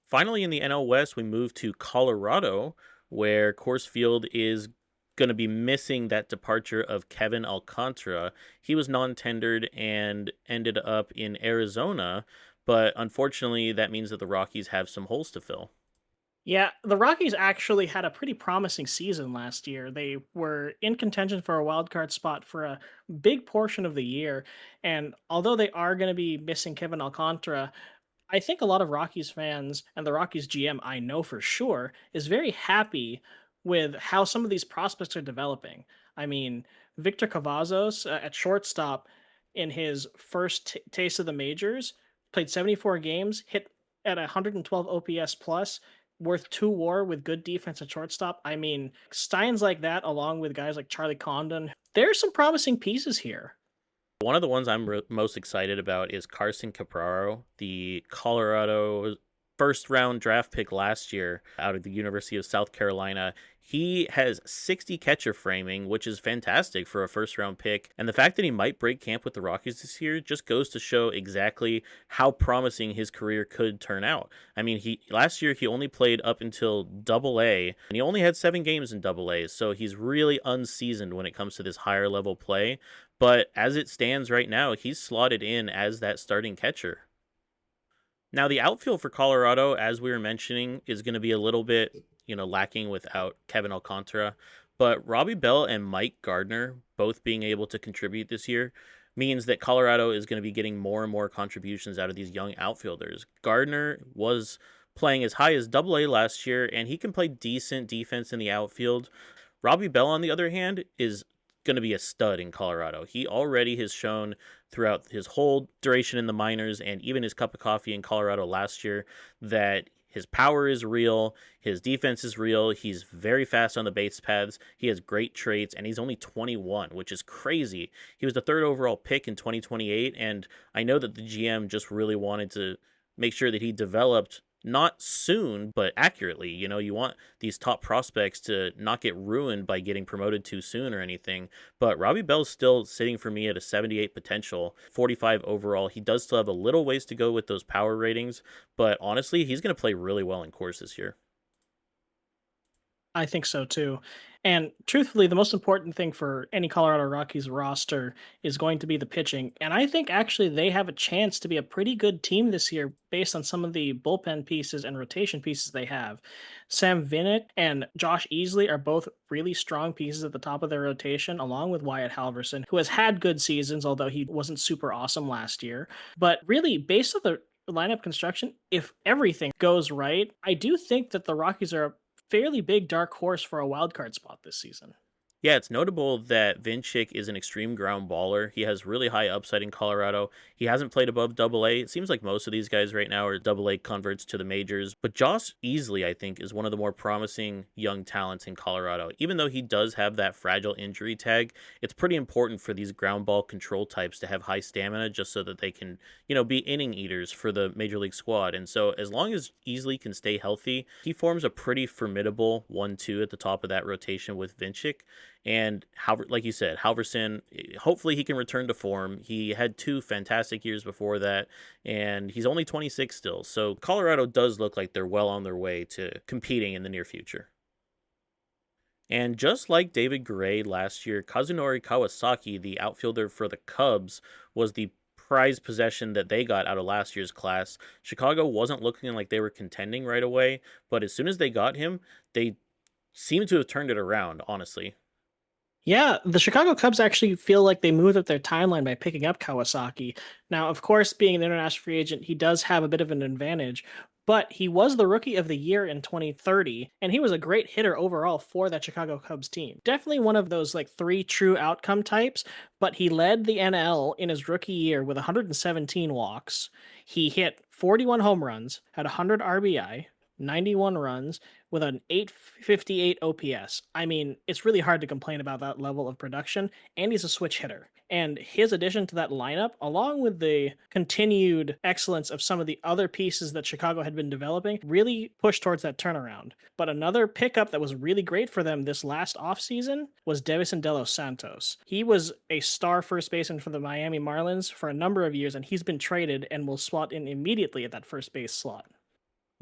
Finally, in the NL West, we move to Colorado, where Coors Field is going to be missing that departure of Kevin Alcantara. He was non-tendered and ended up in Arizona, but unfortunately that means that the Rockies have some holes to fill. Yeah, the Rockies actually had a pretty promising season last year. They were in contention for a wild card spot for a big portion of the year. And although they are going to be missing Kevin Alcantara, I think a lot of Rockies fans and the Rockies GM, I know for sure, is very happy with how some of these prospects are developing. I mean, Victor Cavazos at shortstop in his first taste of the majors played 74 games, hit at 112 OPS plus, worth 2 WAR with good defense at shortstop. I mean, Steins like that, along with guys like Charlie Condon, there's some promising pieces here. One of the ones I'm most excited about is Carson Capraro, the Colorado first round draft pick last year out of the University of South Carolina. He has 60 catcher framing, which is fantastic for a first round pick. And the fact that he might break camp with the Rockies this year just goes to show exactly how promising his career could turn out. I mean, he last year he only played up until Double A, and he only had 7 games in Double A, so he's really unseasoned when it comes to this higher level play. But as it stands right now, he's slotted in as that starting catcher. Now, the outfield for Colorado, as we were mentioning, is going to be a little bit, lacking without Kevin Alcantara. But Robbie Bell and Mike Gardner both being able to contribute this year means that Colorado is going to be getting more and more contributions out of these young outfielders. Gardner was playing as high as Double A last year, and he can play decent defense in the outfield. Robbie Bell, on the other hand, is going to be a stud in Colorado. He already has shown throughout his whole duration in the minors and even his cup of coffee in Colorado last year that his power is real, his defense is real, he's very fast on the base paths, he has great traits, and he's only 21, which is crazy. He was the third overall pick in 2028, and I know that the GM just really wanted to make sure that he developed not soon, but accurately. You want these top prospects to not get ruined by getting promoted too soon or anything. But Robbie Bell's still sitting for me at a 78 potential, 45 overall. He does still have a little ways to go with those power ratings, but honestly, he's going to play really well in Coors this year. I think so too. And truthfully, the most important thing for any Colorado Rockies roster is going to be the pitching. And I think actually they have a chance to be a pretty good team this year based on some of the bullpen pieces and rotation pieces they have. Sam Vinnett and Josh Easley are both really strong pieces at the top of their rotation, along with Wyatt Halverson, who has had good seasons, although he wasn't super awesome last year. But really, based on the lineup construction, if everything goes right, I do think that the Rockies are fairly big dark horse for a wild card spot this season. Yeah, it's notable that Vinchik is an extreme ground baller. He has really high upside in Colorado. He hasn't played above Double A. It seems like most of these guys right now are Double A converts to the majors. But Josh Easley, I think, is one of the more promising young talents in Colorado. Even though he does have that fragile injury tag, it's pretty important for these ground ball control types to have high stamina just so that they can, be inning eaters for the major league squad. And so as long as Easley can stay healthy, he forms a pretty formidable 1-2 at the top of that rotation with Vinchik. And like you said, Halverson, hopefully he can return to form. He had 2 fantastic years before that, and he's only 26 still. So Colorado does look like they're well on their way to competing in the near future. And just like David Gray last year, Kazunori Kawasaki, the outfielder for the Cubs, was the prized possession that they got out of last year's class. Chicago wasn't looking like they were contending right away, but as soon as they got him, they seemed to have turned it around, honestly. Yeah, the Chicago Cubs actually feel like they moved up their timeline by picking up Kawasaki. Now, of course, being an international free agent, he does have a bit of an advantage, but he was the rookie of the year in 2030, and he was a great hitter overall for that Chicago Cubs team. Definitely one of those like 3 true outcome types, but he led the NL in his rookie year with 117 walks. He hit 41 home runs, had 100 RBI, 91 runs with an 858 OPS. I mean, it's really hard to complain about that level of production, and he's a switch hitter. And his addition to that lineup, along with the continued excellence of some of the other pieces that Chicago had been developing, really pushed towards that turnaround. But another pickup that was really great for them this last offseason was Devison De Los Santos. He was a star first baseman for the Miami Marlins for a number of years, and he's been traded and will slot in immediately at that first base slot.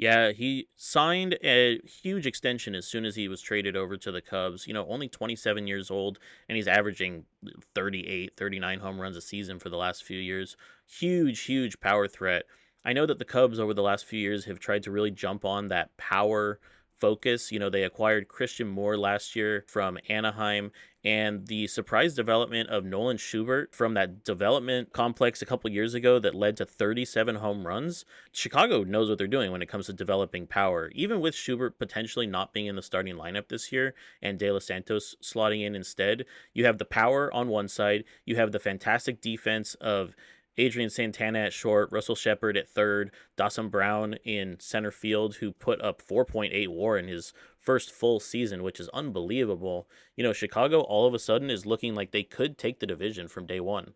Yeah, he signed a huge extension as soon as he was traded over to the Cubs. Only 27 years old, and he's averaging 38, 39 home runs a season for the last few years. Huge, huge power threat. I know that the Cubs over the last few years have tried to really jump on that power focus. They acquired Christian Moore last year from Anaheim, and the surprise development of Nolan Schubert from that development complex a couple years ago that led to 37 home runs. Chicago knows what they're doing when it comes to developing power. Even with Schubert potentially not being in the starting lineup this year and De Los Santos slotting in instead, you have the power on one side, you have the fantastic defense of Adrian Santana at short, Russell Shepard at third, Dawson Brown in center field, who put up 4.8 WAR in his first full season, which is unbelievable. Chicago all of a sudden is looking like they could take the division from day one.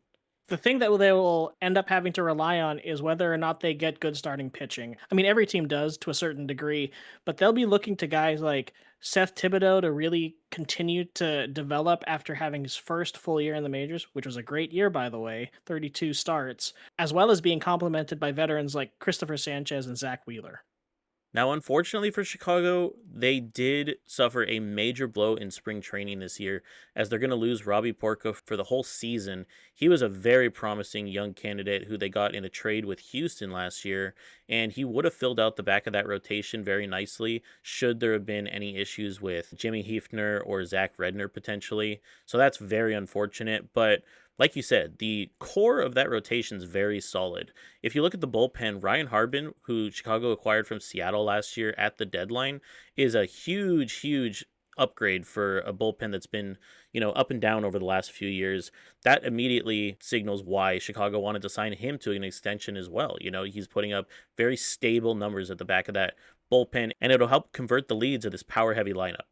The thing that they will end up having to rely on is whether or not they get good starting pitching. I mean, every team does to a certain degree, but they'll be looking to guys like Seth Thibodeau to really continue to develop after having his first full year in the majors, which was a great year, by the way, 32 starts, as well as being complemented by veterans like Christopher Sanchez and Zach Wheeler. Now, unfortunately for Chicago, they did suffer a major blow in spring training this year as they're going to lose Robbie Porco for the whole season. He was a very promising young candidate who they got in a trade with Houston last year, and he would have filled out the back of that rotation very nicely should there have been any issues with Jimmy Hefner or Zach Redner potentially. So that's very unfortunate, but like you said, the core of that rotation is very solid. If you look at the bullpen, Ryan Harbin, who Chicago acquired from Seattle last year at the deadline, is a huge, huge upgrade for a bullpen that's been, up and down over the last few years. That immediately signals why Chicago wanted to sign him to an extension as well. He's putting up very stable numbers at the back of that bullpen, and it'll help convert the leads of this power heavy lineup.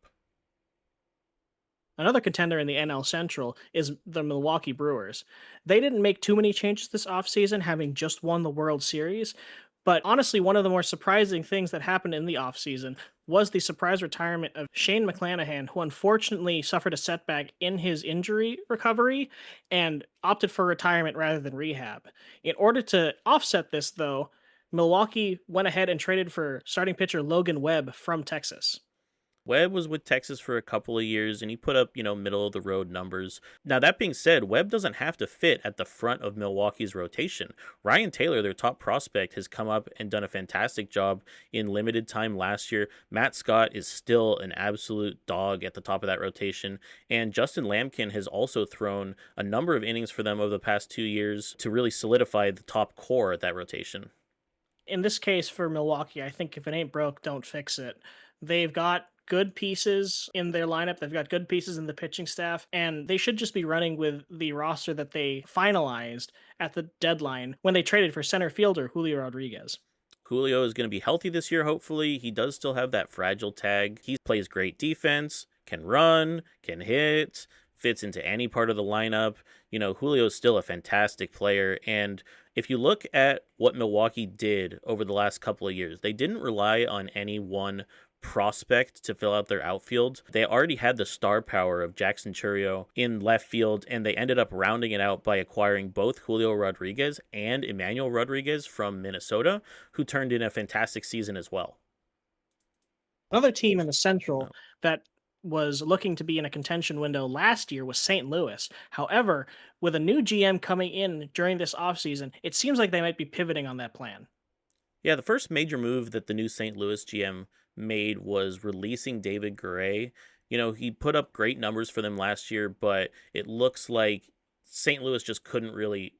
Another contender in the NL Central is the Milwaukee Brewers. They didn't make too many changes this offseason, having just won the World Series. But honestly, one of the more surprising things that happened in the offseason was the surprise retirement of Shane McClanahan, who unfortunately suffered a setback in his injury recovery and opted for retirement rather than rehab. In order to offset this, though, Milwaukee went ahead and traded for starting pitcher Logan Webb from Texas. Webb was with Texas for a couple of years and he put up, middle of the road numbers. Now, that being said, Webb doesn't have to fit at the front of Milwaukee's rotation. Ryan Taylor, their top prospect, has come up and done a fantastic job in limited time last year. Matt Scott is still an absolute dog at the top of that rotation. And Justin Lampkin has also thrown a number of innings for them over the past 2 years to really solidify the top core at that rotation. In this case for Milwaukee, I think if it ain't broke, don't fix it. They've got good pieces in their lineup. They've got good pieces in the pitching staff, and they should just be running with the roster that they finalized at the deadline when they traded for center fielder Julio Rodriguez. Julio is going to be healthy this year, hopefully. He does still have that fragile tag. He plays great defense, can run, can hit, fits into any part of the lineup. Julio is still a fantastic player, and if you look at what Milwaukee did over the last couple of years, they didn't rely on any one prospect to fill out their outfield. They already had the star power of Jackson Chourio in left field, and they ended up rounding it out by acquiring both Julio Rodriguez and Emmanuel Rodriguez from Minnesota, who turned in a fantastic season as well. Another team in the Central that was looking to be in a contention window last year was St. Louis. However, with a new GM coming in during this offseason, it seems like they might be pivoting on that plan. Yeah, the first major move that the new St. Louis GM made was releasing David Gray. He put up great numbers for them last year, but it looks like St. Louis just couldn't really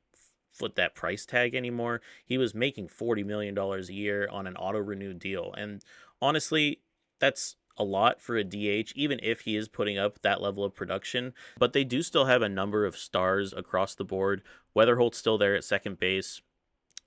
foot that price tag anymore. He was making $40 million a year on an auto-renew deal. And honestly, that's a lot for a DH, even if he is putting up that level of production. But they do still have a number of stars across the board. Weatherholt's still there at second base.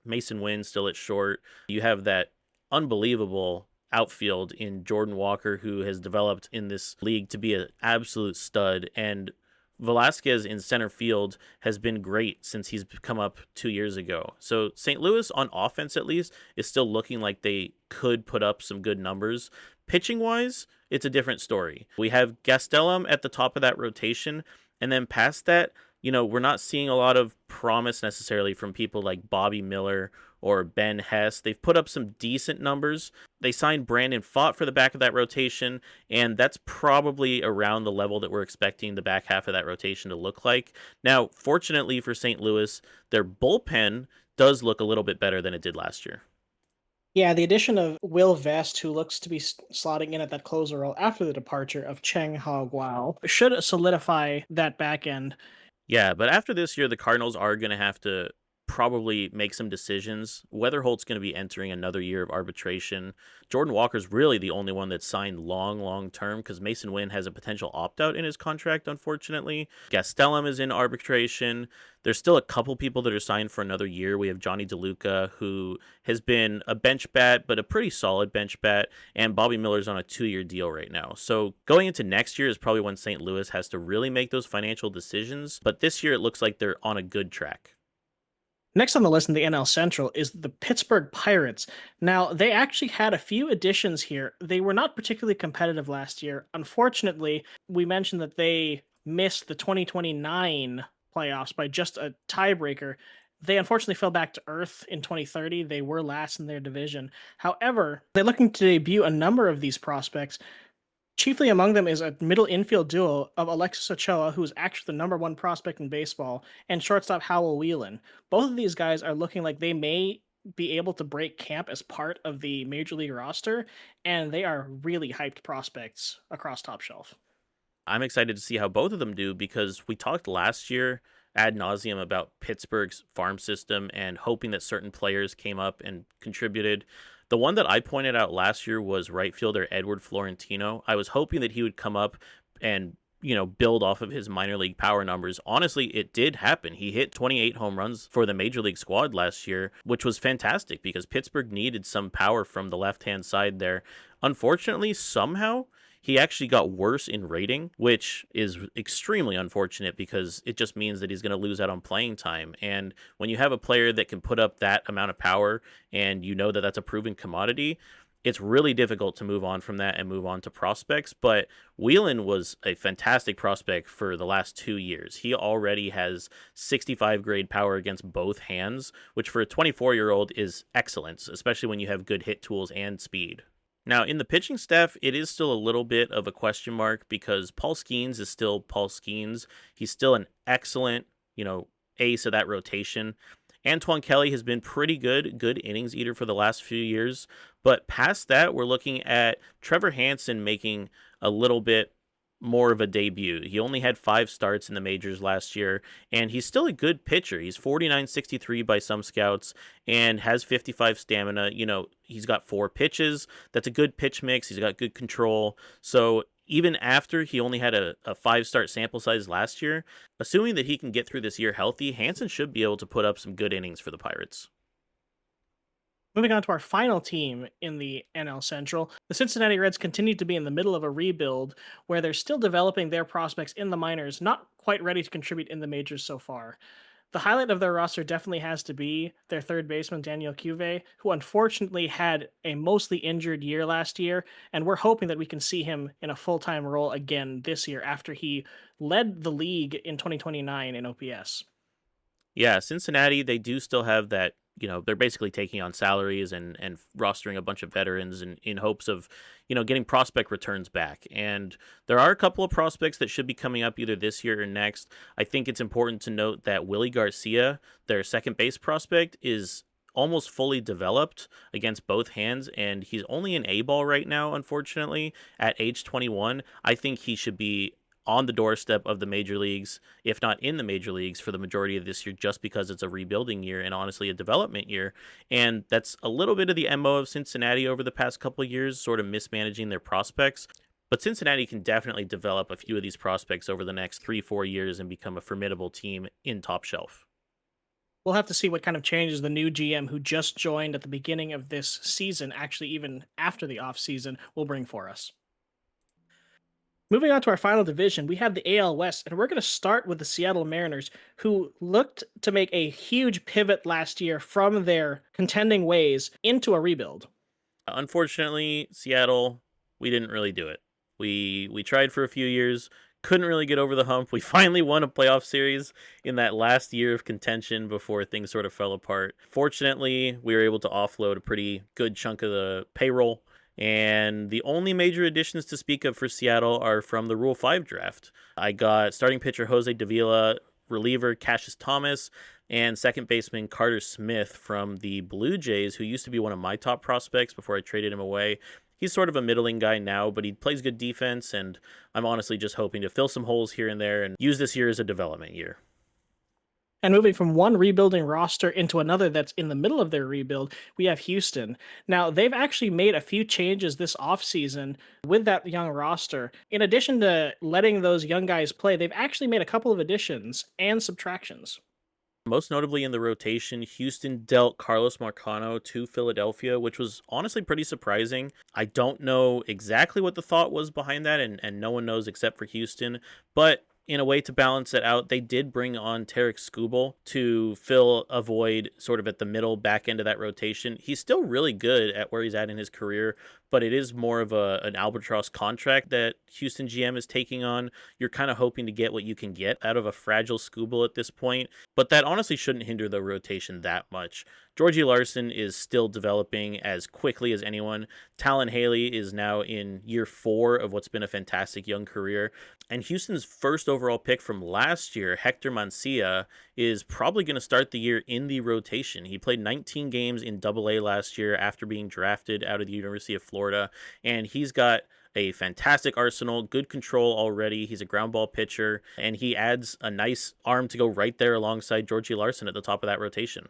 Mason Wynn still at short. You have that unbelievable outfield in Jordan Walker, who has developed in this league to be an absolute stud. And Velasquez in center field has been great since he's come up 2 years ago. So St. Louis, on offense at least, is still looking like they could put up some good numbers. Pitching-wise, it's a different story. We have Gastelum at the top of that rotation, and then past that, we're not seeing a lot of promise necessarily from people like Bobby Miller or Ben Hess. They've put up some decent numbers. They signed Brandon Pfaadt for the back of that rotation, and that's probably around the level that we're expecting the back half of that rotation to look like. Now, fortunately for St. Louis, their bullpen does look a little bit better than it did last year. Yeah, the addition of Will Vest, who looks to be slotting in at that closer role after the departure of Cheng Ha Guao, should solidify that back end. Yeah, but after this year, the Cardinals are going to have to probably make some decisions. Weatherholt's going to be entering another year of arbitration. Jordan Walker's really the only one that's signed long term because Mason Wynn has a potential opt out in his contract, unfortunately. Gastelum is in arbitration. There's still a couple people that are signed for another year. We have Johnny DeLuca, who has been a bench bat, but a pretty solid bench bat, and Bobby Miller's on a 2-year deal right now. So going into next year is probably when St. Louis has to really make those financial decisions. But this year it looks like they're on a good track. Next on the list in the NL Central is the Pittsburgh Pirates. Now, they actually had a few additions here. They were not particularly competitive last year. Unfortunately, we mentioned that they missed the 2029 playoffs by just a tiebreaker. They unfortunately fell back to earth in 2030. They were last in their division. However, they're looking to debut a number of these prospects. Chiefly among them is a middle infield duo of Alexis Ochoa, who is actually the number one prospect in baseball, and shortstop Howell Whelan. Both of these guys are looking like they may be able to break camp as part of the major league roster, and they are really hyped prospects across Top Shelf. I'm excited to see how both of them do because we talked last year ad nauseum about Pittsburgh's farm system and hoping that certain players came up and contributed. The one that I pointed out last year was right fielder Edward Florentino. I was hoping that he would come up and build off of his minor league power numbers. Honestly, it did happen. He hit 28 home runs for the major league squad last year, which was fantastic because Pittsburgh needed some power from the left-hand side there. Unfortunately, somehow he actually got worse in rating, which is extremely unfortunate because it just means that he's going to lose out on playing time. And when you have a player that can put up that amount of power and you know that that's a proven commodity, it's really difficult to move on from that and move on to prospects. But Whelan was a fantastic prospect for the last 2 years. He already has 65 grade power against both hands, which for a 24-year-old is excellent, especially when you have good hit tools and speed. Now, in the pitching staff, it is still a little bit of a question mark because Paul Skeens is still Paul Skeens. He's still an excellent, ace of that rotation. Antoine Kelly has been pretty good innings eater for the last few years. But past that, we're looking at Trevor Hanson making a little bit more of a debut. He only had 5 starts in the majors last year, and he's still a good pitcher. He's 49.63 by some scouts and has 55 stamina. He's got 4 pitches. That's a good pitch mix. He's got good control. So even after he only had a 5-start sample size last year, assuming that he can get through this year healthy, Hanson should be able to put up some good innings for the Pirates. Moving on to our final team in the NL Central, the Cincinnati Reds continue to be in the middle of a rebuild where they're still developing their prospects in the minors, not quite ready to contribute in the majors so far. The highlight of their roster definitely has to be their third baseman, Daniel Cuvée, who unfortunately had a mostly injured year last year, and we're hoping that we can see him in a full-time role again this year after he led the league in 2029 in OPS. Yeah, Cincinnati, they do still have that, they're basically taking on salaries and rostering a bunch of veterans in hopes of, getting prospect returns back. And there are a couple of prospects that should be coming up either this year or next. I think it's important to note that Willie Garcia, their second base prospect, is almost fully developed against both hands, and he's only an A-ball right now, unfortunately, at age 21. I think he should be on the doorstep of the major leagues, if not in the major leagues, for the majority of this year, just because it's a rebuilding year and honestly a development year. And that's a little bit of the MO of Cincinnati over the past couple of years, sort of mismanaging their prospects. But Cincinnati can definitely develop a few of these prospects over the next 3-4 years and become a formidable team in Top Shelf. We'll have to see what kind of changes the new GM who just joined at the beginning of this season, actually even after the offseason, will bring for us. Moving on to our final division, we have the AL West, and we're going to start with the Seattle Mariners, who looked to make a huge pivot last year from their contending ways into a rebuild. Unfortunately, Seattle, we didn't really do it. We tried for a few years, couldn't really get over the hump. We finally won a playoff series in that last year of contention before things sort of fell apart. Fortunately, we were able to offload a pretty good chunk of the payroll. And the only major additions to speak of for Seattle are from the Rule 5 draft. I got starting pitcher Jose Davila, reliever Cassius Thomas, and second baseman Carter Smith from the Blue Jays, who used to be one of my top prospects before I traded him away. He's sort of a middling guy now, but he plays good defense, and I'm honestly just hoping to fill some holes here and there and use this year as a development year. And moving from one rebuilding roster into another that's in the middle of their rebuild, we have Houston. Now, they've actually made a few changes this offseason with that young roster. In addition to letting those young guys play, they've actually made a couple of additions and subtractions. Most notably in the rotation, Houston dealt Carlos Marcano to Philadelphia, which was honestly pretty surprising. I don't know exactly what the thought was behind that, and no one knows except for Houston, but in a way to balance it out, they did bring on Tarek Skubal to fill a void sort of at the middle back end of that rotation. He's still really good at where he's at in his career, but it is more of an albatross contract that Houston GM is taking on. You're kind of hoping to get what you can get out of a fragile Skubal at this point, but that honestly shouldn't hinder the rotation that much. Georgie Larson is still developing as quickly as anyone. Talon Haley is now in year 4 of what's been a fantastic young career. And Houston's first overall pick from last year, Hector Mancia, is probably going to start the year in the rotation. He played 19 games in Double-A last year after being drafted out of the University of Florida, and he's got a fantastic arsenal, good control already. He's a ground ball pitcher, and he adds a nice arm to go right there alongside Georgie Larson at the top of that rotation.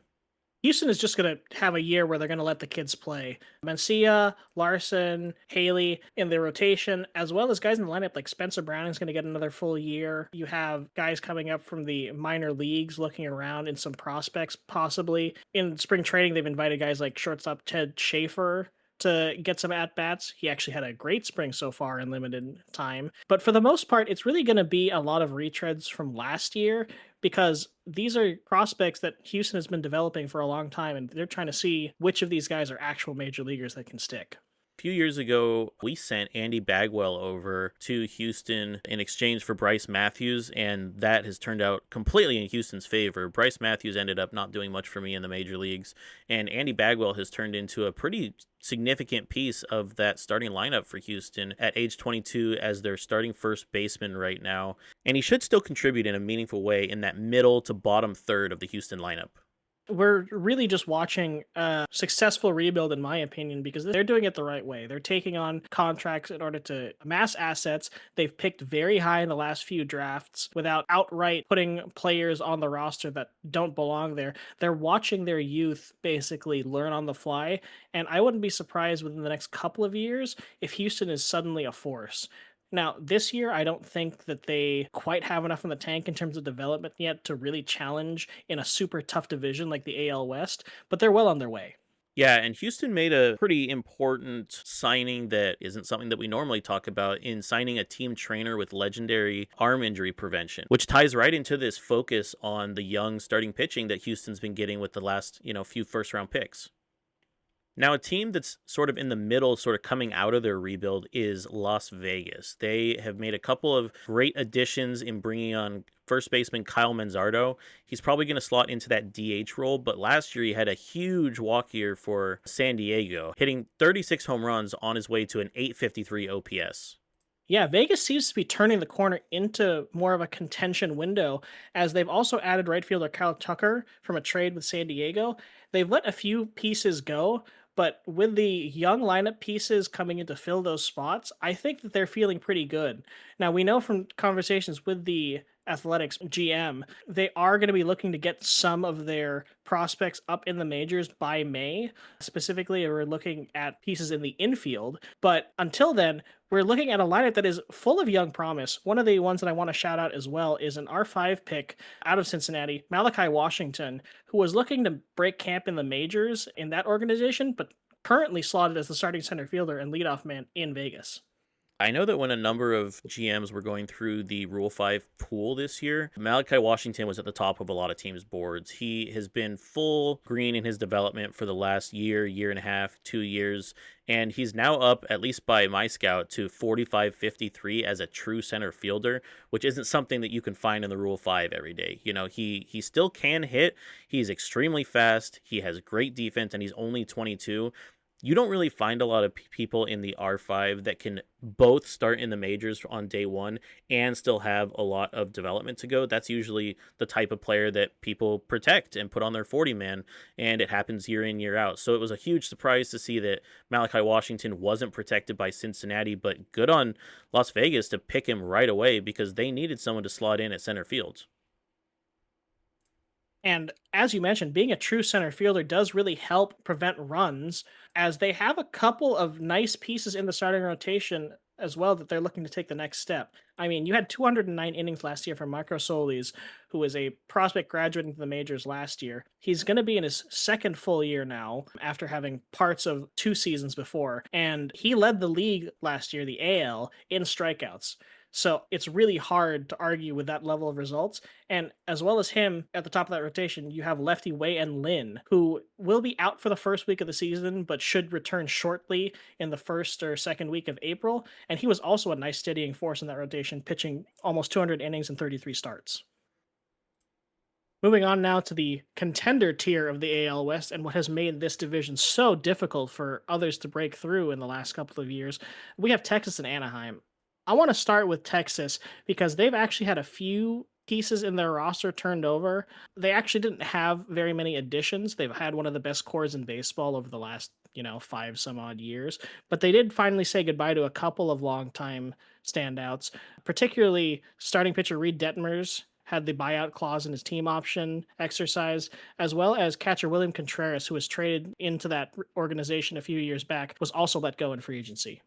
Houston is just going to have a year where they're going to let the kids play. Mencia, Larson, Haley in the rotation, as well as guys in the lineup like Spencer Brown is going to get another full year. You have guys coming up from the minor leagues looking around in some prospects, possibly. In spring training, they've invited guys like shortstop Ted Schaefer to get some at-bats. He actually had a great spring so far in limited time. But for the most part, it's really going to be a lot of retreads from last year because these are prospects that Houston has been developing for a long time, and they're trying to see which of these guys are actual major leaguers that can stick. A few years ago, we sent Andy Bagwell over to Houston in exchange for Bryce Matthews, and that has turned out completely in Houston's favor. Bryce Matthews ended up not doing much for me in the major leagues, and Andy Bagwell has turned into a pretty significant piece of that starting lineup for Houston at age 22 as their starting first baseman right now, and he should still contribute in a meaningful way in that middle to bottom third of the Houston lineup. We're really just watching a successful rebuild, in my opinion, because they're doing it the right way. They're taking on contracts in order to amass assets. They've picked very high in the last few drafts without outright putting players on the roster that don't belong there. They're watching their youth basically learn on the fly, and I wouldn't be surprised within the next couple of years if Houston is suddenly a force. Now, this year, I don't think that they quite have enough in the tank in terms of development yet to really challenge in a super tough division like the AL West, but they're well on their way. Yeah, and Houston made a pretty important signing that isn't something that we normally talk about in signing a team trainer with legendary arm injury prevention, which ties right into this focus on the young starting pitching that Houston's been getting with the last, few first round picks. Now, a team that's sort of in the middle, sort of coming out of their rebuild, is Las Vegas. They have made a couple of great additions in bringing on first baseman Kyle Manzardo. He's probably going to slot into that DH role, but last year he had a huge walk year for San Diego, hitting 36 home runs on his way to an 853 OPS. Yeah, Vegas seems to be turning the corner into more of a contention window as they've also added right fielder Kyle Tucker from a trade with San Diego. They've let a few pieces go, but with the young lineup pieces coming in to fill those spots, I think that they're feeling pretty good. Now, we know from conversations with the Athletics GM, they are going to be looking to get some of their prospects up in the majors by May. Specifically, we're looking at pieces in the infield. But until then, we're looking at a lineup that is full of young promise. One of the ones that I want to shout out as well is an R5 pick out of Cincinnati, Malachi Washington, who was looking to break camp in the majors in that organization, but currently slotted as the starting center fielder and leadoff man in Vegas. I know that when a number of GMs were going through the Rule 5 pool this year, Malachi Washington was at the top of a lot of teams' boards. He has been full green in his development for the last year, year and a half, 2 years, and he's now up, at least by my scout, to 45-53 as a true center fielder, which isn't something that you can find in the Rule 5 every day. You know, he still can hit. He's extremely fast. He has great defense, and he's only 22. You don't really find a lot of people in the R5 that can both start in the majors on day one and still have a lot of development to go. That's usually the type of player that people protect and put on their 40 man, and it happens year in, year out. So it was a huge surprise to see that Malachi Washington wasn't protected by Cincinnati, but good on Las Vegas to pick him right away because they needed someone to slot in at center field. And as you mentioned, being a true center fielder does really help prevent runs, as they have a couple of nice pieces in the starting rotation as well that they're looking to take the next step. I mean, you had 209 innings last year from Marco Solis, who was a prospect graduate into the majors last year. He's going to be in his second full year now after having parts of 2 seasons before, and he led the league last year, the AL, in strikeouts. So it's really hard to argue with that level of results. And as well as him at the top of that rotation, you have lefty Wei-En Lin, who will be out for the first week of the season, but should return shortly in the first or second week of April. And he was also a nice steadying force in that rotation, pitching almost 200 innings and 33 starts. Moving on now to the contender tier of the AL West and what has made this division so difficult for others to break through in the last couple of years, we have Texas and Anaheim. I want to start with Texas because they've actually had a few pieces in their roster turned over. They actually didn't have very many additions. They've had one of the best cores in baseball over the last, 5 some odd years. But they did finally say goodbye to a couple of longtime standouts, particularly starting pitcher Reed Detmers had the buyout clause in his team option exercise, as well as catcher William Contreras, who was traded into that organization a few years back, was also let go in free agency.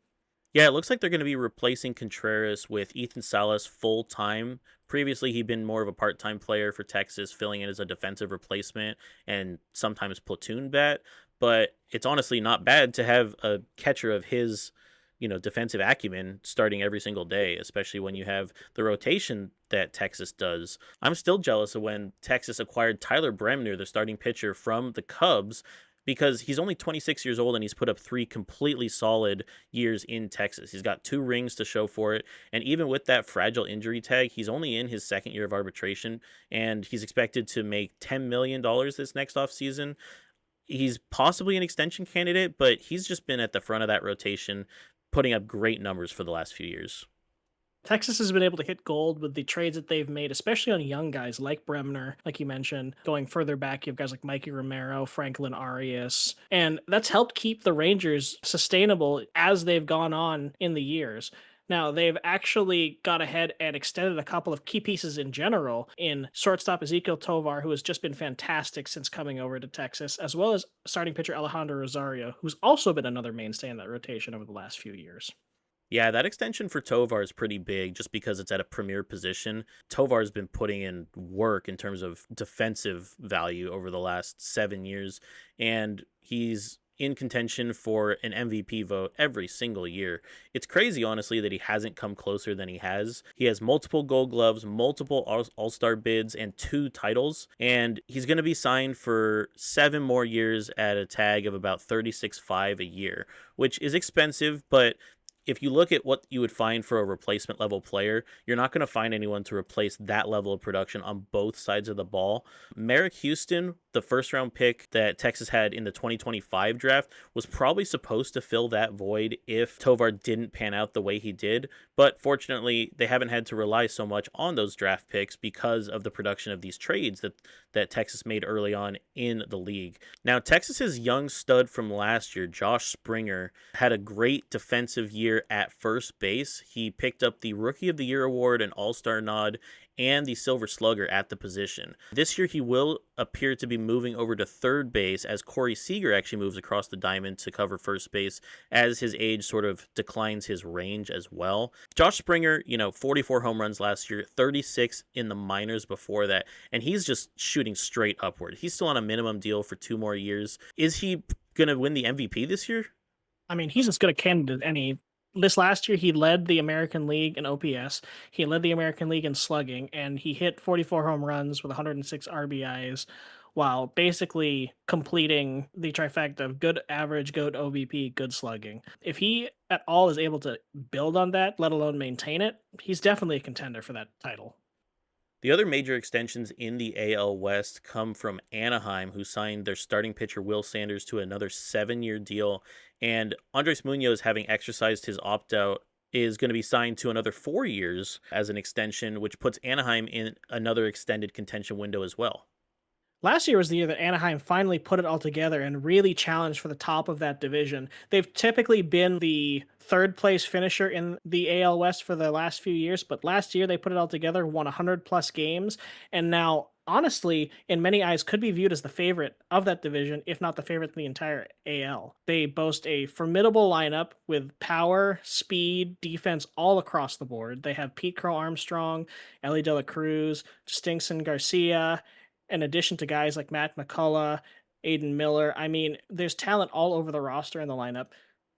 Yeah, it looks like they're going to be replacing Contreras with Ethan Salas full time. Previously, he'd been more of a part time player for Texas, filling in as a defensive replacement and sometimes platoon bat. But it's honestly not bad to have a catcher of his, defensive acumen starting every single day, especially when you have the rotation that Texas does. I'm still jealous of when Texas acquired Tyler Bremner, the starting pitcher from the Cubs, because he's only 26 years old and he's put up 3 completely solid years in Texas. He's got 2 rings to show for it. And even with that fragile injury tag, he's only in his second year of arbitration and he's expected to make $10 million this next offseason. He's possibly an extension candidate, but he's just been at the front of that rotation, putting up great numbers for the last few years. Texas has been able to hit gold with the trades that they've made, especially on young guys like Bremner, like you mentioned. Going further back, you have guys like Mikey Romero, Franklin Arias, and that's helped keep the Rangers sustainable as they've gone on in the years. Now, they've actually got ahead and extended a couple of key pieces in general in shortstop Ezekiel Tovar, who has just been fantastic since coming over to Texas, as well as starting pitcher Alejandro Rosario, who's also been another mainstay in that rotation over the last few years. Yeah, that extension for Tovar is pretty big just because it's at a premier position. Tovar's been putting in work in terms of defensive value over the last 7 years, and he's in contention for an MVP vote every single year. It's crazy, honestly, that he hasn't come closer than he has. He has multiple gold gloves, multiple all-star bids, and 2 titles, and he's going to be signed for 7 more years at a tag of about 36.5 a year, which is expensive, but if you look at what you would find for a replacement level player, you're not going to find anyone to replace that level of production on both sides of the ball. Merrick Houston, the first round pick that Texas had in the 2025 draft, was probably supposed to fill that void if Tovar didn't pan out the way he did. But fortunately, they haven't had to rely so much on those draft picks because of the production of these trades that Texas made early on in the league. Now, Texas's young stud from last year, Josh Springer, had a great defensive year at first base. He picked up the Rookie of the Year award, an All-Star nod, and the Silver Slugger at the position. This year, he will appear to be moving over to third base as Corey Seager actually moves across the diamond to cover first base as his age sort of declines his range as well. Josh Springer, 44 home runs last year, 36 in the minors before that, and he's just shooting straight upward. He's still on a minimum deal for 2 more years. Is he going to win the MVP this year? I mean, he's as good a candidate as any This last year, he led the American League in OPS. He led the American League in slugging, and he hit 44 home runs with 106 RBIs while basically completing the trifecta of good average, good OBP, good slugging. If he at all is able to build on that, let alone maintain it, he's definitely a contender for that title. The other major extensions in the AL West come from Anaheim, who signed their starting pitcher Will Sanders to another 7-year deal. And Andres Munoz, having exercised his opt out, is going to be signed to another 4 years as an extension, which puts Anaheim in another extended contention window as well. Last year was the year that Anaheim finally put it all together and really challenged for the top of that division. They've typically been the third place finisher in the AL West for the last few years, but last year they put it all together, won 100 plus games, and now, honestly, in many eyes, could be viewed as the favorite of that division, if not the favorite in the entire AL. They boast a formidable lineup with power, speed, defense all across the board. They have Pete Crow Armstrong, Ellie De La Cruz, Stinson Garcia, in addition to guys like Matt McCullough, Aiden Miller. I mean, there's talent all over the roster and the lineup.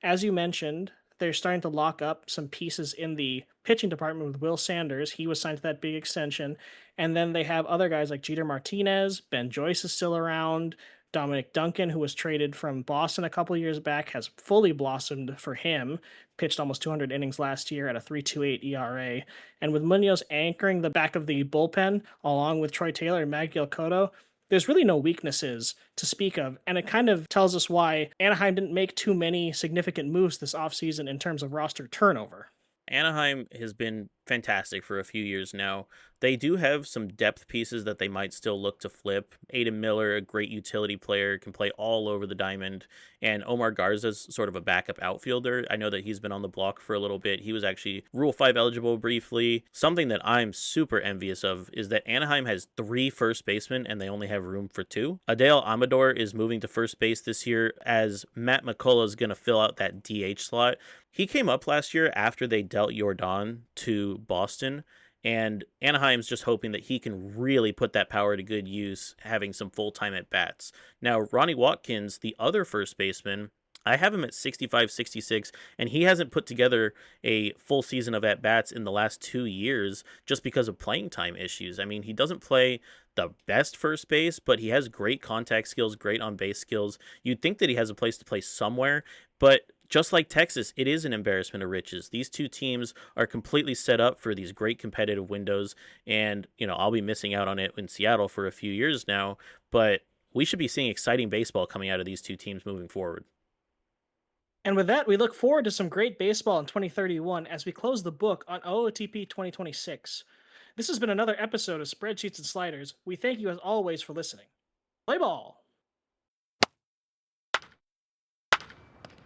As you mentioned, they're starting to lock up some pieces in the pitching department with Will Sanders. He was signed to that big extension. And then they have other guys like Jeter Martinez, Ben Joyce is still around. Dominic Duncan, who was traded from Boston a couple years back, has fully blossomed for him. Pitched almost 200 innings last year at a 3.28 ERA. And with Munoz anchoring the back of the bullpen, along with Troy Taylor and Miguel Cotto, there's really no weaknesses to speak of. And it kind of tells us why Anaheim didn't make too many significant moves this offseason in terms of roster turnover. Anaheim has been fantastic for a few years now. They do have some depth pieces that they might still look to flip. Aiden Miller, a great utility player, can play all over the diamond. And Omar Garza's sort of a backup outfielder. I know that he's been on the block for a little bit. He was actually Rule 5 eligible briefly. Something that I'm super envious of is that Anaheim has 3 first basemen and they only have room for 2. Adael Amador is moving to first base this year as Matt McCullough is going to fill out that DH slot. He came up last year after they dealt Jordan to Boston, and Anaheim's just hoping that he can really put that power to good use, having some full-time at-bats. Now, Ronnie Watkins, the other first baseman, I have him at 65, 66, and he hasn't put together a full season of at-bats in the last 2 years just because of playing time issues. I mean, he doesn't play the best first base, but he has great contact skills, great on-base skills. You'd think that he has a place to play somewhere, but just like Texas, it is an embarrassment of riches. These two teams are completely set up for these great competitive windows, and I'll be missing out on it in Seattle for a few years now, but we should be seeing exciting baseball coming out of these two teams moving forward. And with that, we look forward to some great baseball in 2031 as we close the book on OOTP 2026. This has been another episode of Spreadsheets and Sliders. We thank you as always for listening. Play ball!